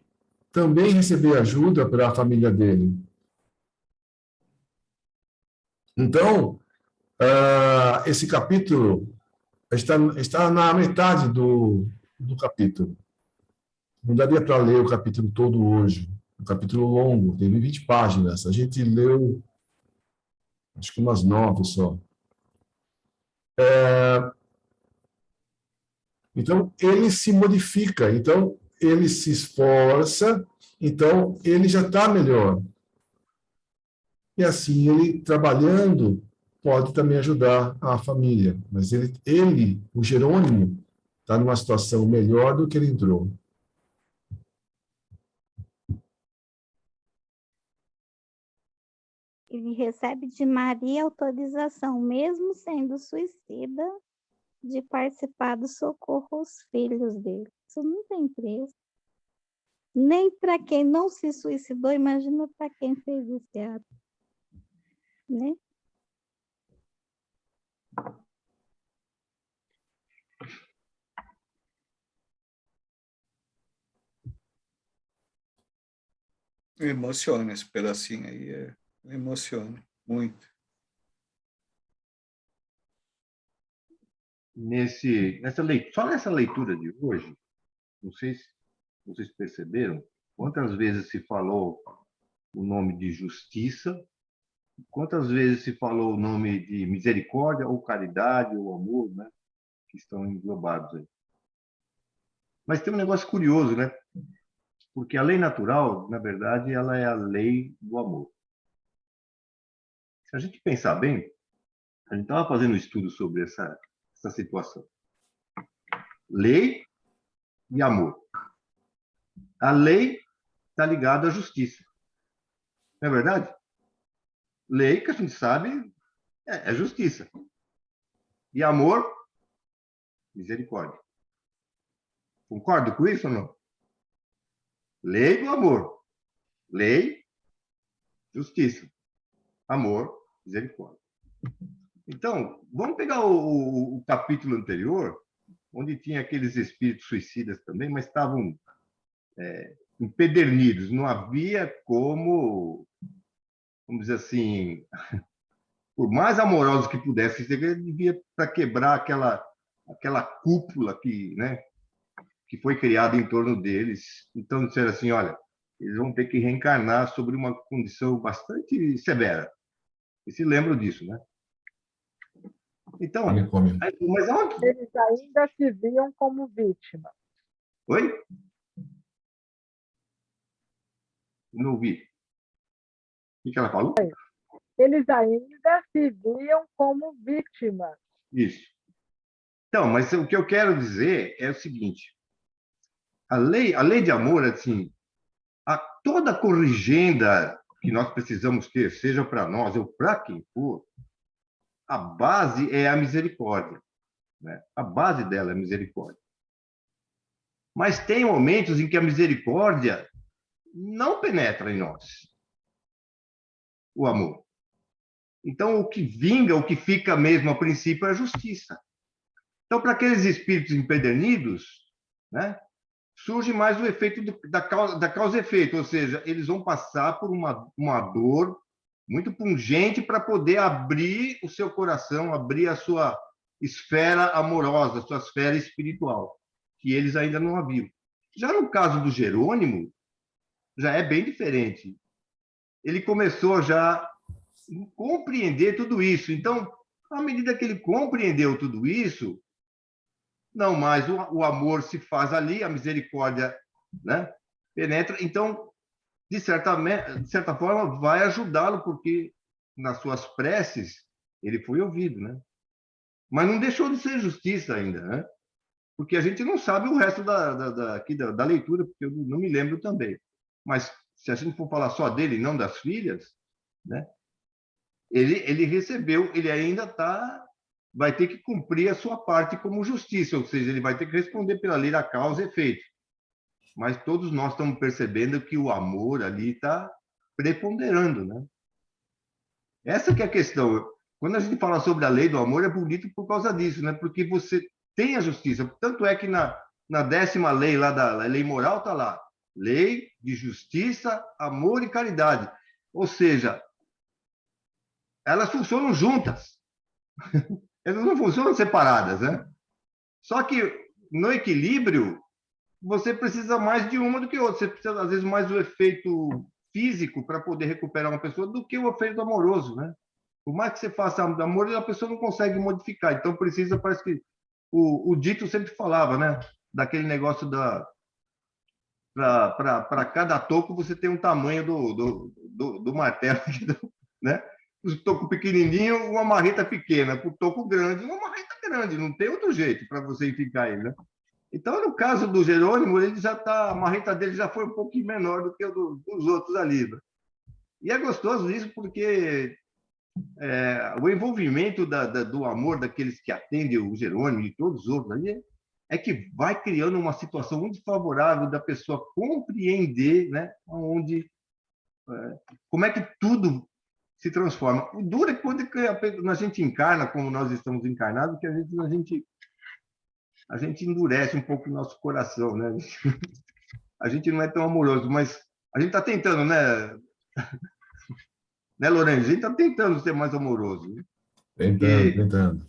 também receber ajuda para a família dele. Então, esse capítulo está na metade do capítulo. Não daria para ler o capítulo todo hoje. Um capítulo longo, tem 20 páginas. A gente leu, acho que umas 9 só. Então, ele se modifica, então, ele se esforça, então, ele já está melhor. E assim, ele trabalhando, pode também ajudar a família. Mas o Jerônimo, está numa situação melhor do que ele entrou. Ele recebe de Maria autorização, mesmo sendo suicida, de participar do socorro aos filhos dele. Isso não tem preço. Nem para quem não se suicidou, imagina para quem fez esse ato. Né? Emociona esse pedacinho aí, emociona muito. nessa leitura, só nessa leitura de hoje, não sei se vocês perceberam, quantas vezes se falou o nome de justiça, quantas vezes se falou o nome de misericórdia, ou caridade, ou amor, né? Que estão englobados aí. Mas tem um negócio curioso, né? Porque a lei natural, na verdade, ela é a lei do amor. Se a gente pensar bem, a gente estava fazendo um estudo sobre essa situação. Lei e amor. A lei está ligada à justiça. Não é verdade? Lei, que a gente sabe, é justiça. E amor, misericórdia. Concordo com isso ou não? Lei do amor. Lei, justiça. Amor, misericórdia. Então, vamos pegar o capítulo anterior, onde tinha aqueles espíritos suicidas também, mas estavam empedernidos. Não havia como, vamos dizer assim, por mais amorosos que pudessem ser, ele devia para quebrar aquela cúpula que foi criada em torno deles. Então, disseram assim, olha, eles vão ter que reencarnar sobre uma condição bastante severa. E se lembram disso, né? Então, mas aonde? Eles ainda se viam como vítimas. Oi? Não ouvi. O que ela falou? Eles ainda se viam como vítimas. Isso. Então, mas o que eu quero dizer é o seguinte: a lei de amor, assim, toda corrigenda que nós precisamos ter, seja para nós ou para quem for, a base é a misericórdia, né? A base dela é a misericórdia. Mas tem momentos em que a misericórdia não penetra em nós, o amor. Então, o que vinga, o que fica mesmo a princípio é a justiça. Então, para aqueles espíritos empedernidos, né, surge mais o efeito da causa e efeito, ou seja, eles vão passar por uma dor muito pungente para poder abrir o seu coração, abrir a sua esfera amorosa, a sua esfera espiritual, que eles ainda não haviam. Já no caso do Jerônimo, já é bem diferente. Ele começou já a compreender tudo isso. Então, à medida que ele compreendeu tudo isso, não mais o amor se faz ali, a misericórdia, né, penetra. Então, de certa forma, vai ajudá-lo, porque nas suas preces ele foi ouvido, né? Mas não deixou de ser justiça ainda, né? Porque a gente não sabe o resto da leitura, porque eu não me lembro também. Mas se a gente for falar só dele, não das filhas, né? Ele recebeu, ele ainda vai ter que cumprir a sua parte como justiça, ou seja, ele vai ter que responder pela lei da causa e efeito. Mas todos nós estamos percebendo que o amor ali está preponderando, né? Essa que é a questão. Quando a gente fala sobre a lei do amor, é bonito por causa disso, né? Porque você tem a justiça. Tanto é que na 10ª lei lá da lei moral está lá: lei de justiça, amor e caridade. Ou seja, elas funcionam juntas. Elas não funcionam separadas, né? Só que no equilíbrio você precisa mais de uma do que outra. Você precisa, às vezes, mais do efeito físico para poder recuperar uma pessoa do que o efeito amoroso, né? Por mais que você faça amor, a pessoa não consegue modificar. Então, precisa, parece que o Dito sempre falava, né? Daquele negócio para cada toco você tem um tamanho do martelo, né? O toco pequenininho, uma marreta pequena. Para o toco grande, uma marreta grande. Não tem outro jeito para você ficar aí, né? Então, no caso do Jerônimo, ele já a marreta dele já foi um pouquinho menor do que dos outros ali. Né? E é gostoso isso porque o envolvimento do amor daqueles que atendem o Jerônimo e todos os outros ali é que vai criando uma situação muito favorável da pessoa compreender, né, como é que tudo se transforma. O duro é quando a gente encarna, como nós estamos encarnados, que a gente endurece um pouco o nosso coração, né? A gente não é tão amoroso, mas a gente está tentando, né? Né, Lourenço? A gente está tentando ser mais amoroso. Né? Tentando.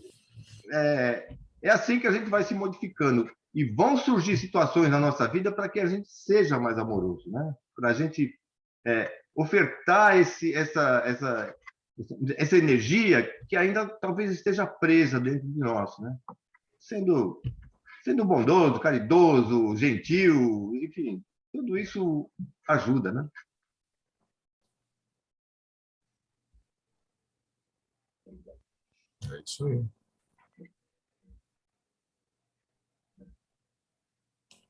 É assim que a gente vai se modificando. E vão surgir situações na nossa vida para que a gente seja mais amoroso, né? Para a gente ofertar essa energia que ainda talvez esteja presa dentro de nós, né? Sendo bondoso, caridoso, gentil, enfim, tudo isso ajuda, né? É isso aí.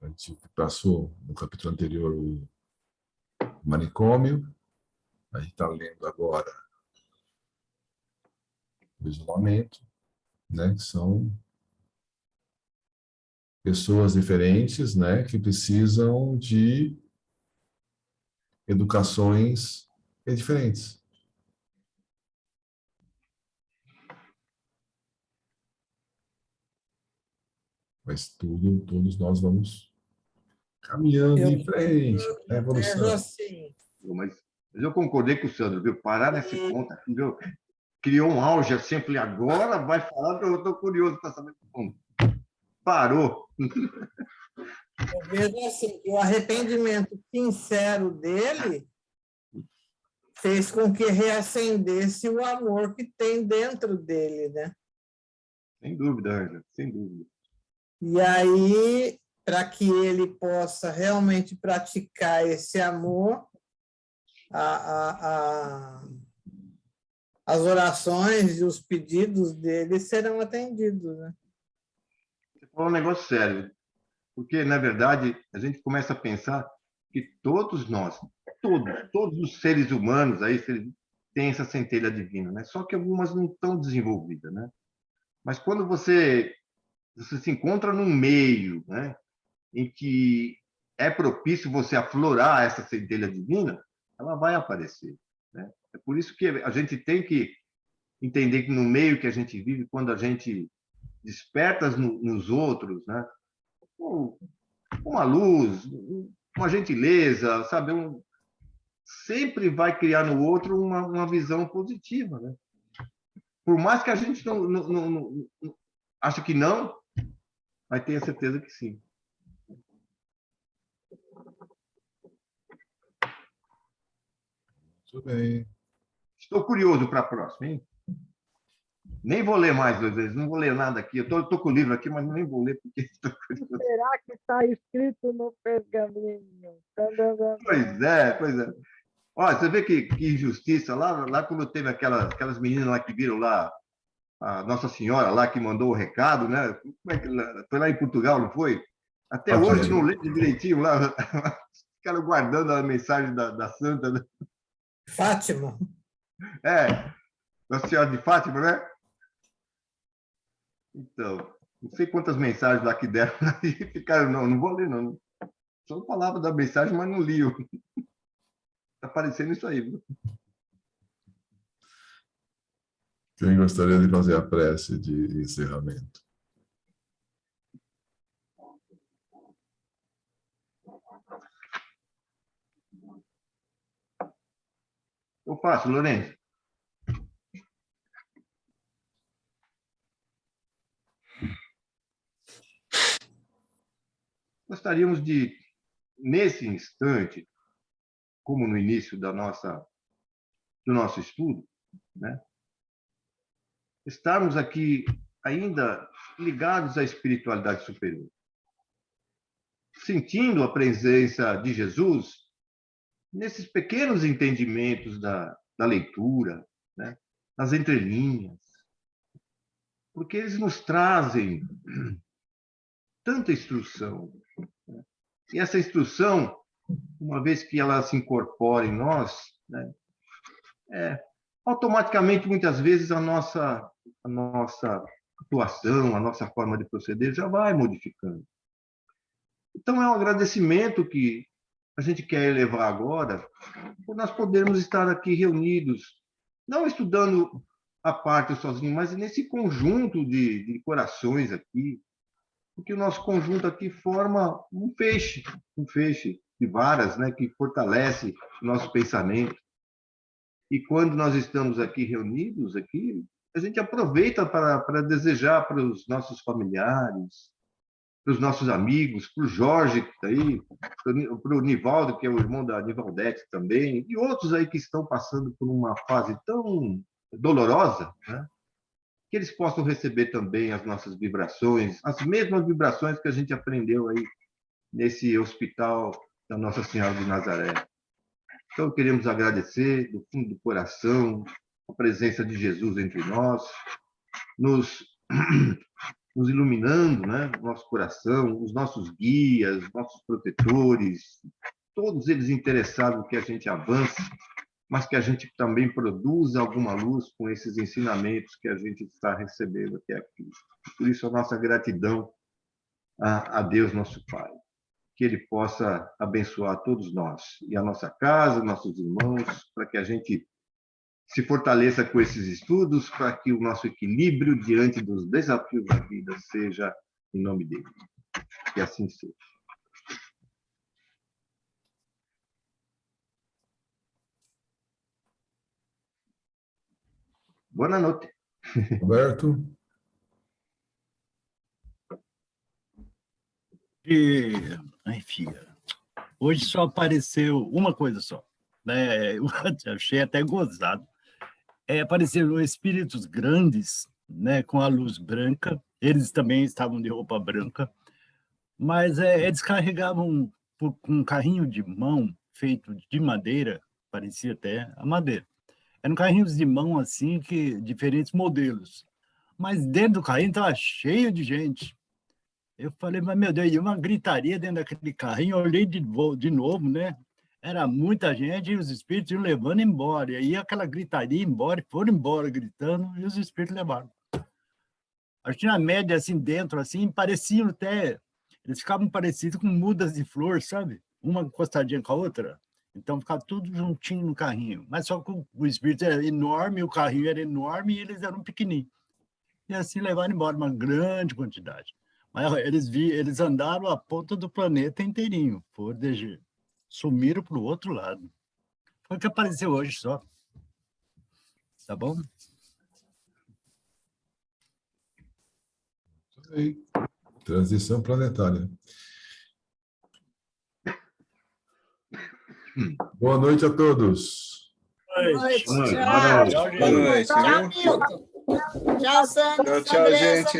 A gente passou no capítulo anterior o manicômio, a gente está lendo agora o isolamento, né, que são pessoas diferentes, né, que precisam de educações diferentes. Mas todos nós vamos caminhando em frente, a vejo evolução. assim, Mas eu concordei com o Sandro, viu? Parar nesse ponto aqui, viu? Criou um auge assim, eu falei, agora vai falar que eu estou curioso para saber como. Parou. eu vejo assim, que o arrependimento sincero dele fez com que reacendesse o amor que tem dentro dele, né? Sem dúvida, Ângela, sem dúvida. E aí, para que ele possa realmente praticar esse amor, as orações e os pedidos dele serão atendidos, né? Você falou um negócio sério, porque, na verdade, a gente começa a pensar que todos nós, todos os seres humanos aí têm essa centelha divina, né? Só que algumas não estão desenvolvidas, né? Mas quando você se encontra num meio, né, em que é propício você aflorar essa centelha divina, ela vai aparecer, né? É por isso que a gente tem que entender que no meio que a gente vive, quando a gente desperta nos outros, né, uma luz, uma gentileza, sabe, sempre vai criar no outro uma visão positiva, né? Por mais que a gente não ache que não, mas tenha certeza que sim. Muito bem. Estou curioso para a próxima, hein? Nem vou ler mais 2 vezes, não vou ler nada aqui. Eu estou com o livro aqui, mas nem vou ler porque estou curioso. Será que está escrito no pergaminho? Pois é. Olha, você vê que injustiça. Lá quando teve aquelas meninas lá que viram lá, a Nossa Senhora lá que mandou o recado, né? Como é que, foi lá em Portugal, não foi? Até hoje não lê direitinho lá. Ficaram guardando a mensagem da Santa. Né? Fátima. Nossa Senhora de Fátima, né? Então, não sei quantas mensagens lá que deram e ficaram, não vou ler, não. Só falava da mensagem, mas não li. Está aparecendo isso aí, viu? Quem gostaria de fazer a prece de encerramento? Eu faço, Lourenço. Gostaríamos de, nesse instante, como no início do nosso estudo, né, estarmos aqui ainda ligados à espiritualidade superior, sentindo a presença de Jesus nesses pequenos entendimentos da leitura, né, nas entrelinhas, porque eles nos trazem tanta instrução. Né? E essa instrução, uma vez que ela se incorpora em nós, né, automaticamente, muitas vezes, a nossa atuação, a nossa forma de proceder já vai modificando. Então, é um agradecimento que a gente quer elevar agora, por nós podermos estar aqui reunidos, não estudando a parte sozinho, mas nesse conjunto de corações aqui, porque o nosso conjunto aqui forma um feixe de varas, né, que fortalece o nosso pensamento. E quando nós estamos aqui reunidos, aqui, a gente aproveita para desejar para os nossos familiares, para os nossos amigos, para o Jorge, que está aí, para o Nivaldo, que é o irmão da Nivaldete também, e outros aí que estão passando por uma fase tão dolorosa, né? Que eles possam receber também as nossas vibrações, as mesmas vibrações que a gente aprendeu aí nesse hospital da Nossa Senhora de Nazaré. Então, queremos agradecer do fundo do coração a presença de Jesus entre nós, nos iluminando, né, o nosso coração, os nossos guias, nossos protetores, todos eles interessados que a gente avance, mas que a gente também produza alguma luz com esses ensinamentos que a gente está recebendo até aqui. Por isso, a nossa gratidão a Deus, nosso Pai. Que Ele possa abençoar todos nós, e a nossa casa, nossos irmãos, para que a gente se fortaleça com esses estudos, para que o nosso equilíbrio diante dos desafios da vida seja em nome dele. Que assim seja. Boa noite. Roberto? Enfim, hoje só apareceu uma coisa só, né? Eu achei até gozado. Apareceram espíritos grandes, né, com a luz branca. Eles também estavam de roupa branca, mas eles carregavam com um carrinho de mão feito de madeira, parecia até a madeira. Eram carrinhos de mão assim, que diferentes modelos. Mas dentro do carrinho estava cheio de gente. Eu falei, mas meu Deus, e uma gritaria dentro daquele carrinho. Eu olhei de novo, né? Era muita gente e os espíritos iam levando embora. E aí aquela gritaria embora, foram embora gritando e os espíritos levaram. Acho que na média, assim, dentro, assim, pareciam até... Eles ficavam parecidos com mudas de flor, sabe? Uma encostadinha com a outra. Então ficava tudo juntinho no carrinho. Mas só que o espírito era enorme, o carrinho era enorme e eles eram pequenininhos. E assim levaram embora uma grande quantidade. Mas eles andaram a ponta do planeta inteirinho. Sumiram para o outro lado. Foi o que apareceu hoje só. Tá bom? Aí. Transição planetária. Boa noite a todos. Boa noite. Boa noite. Tchau. Boa noite, viu? Tchau, Santos. Tchau, gente.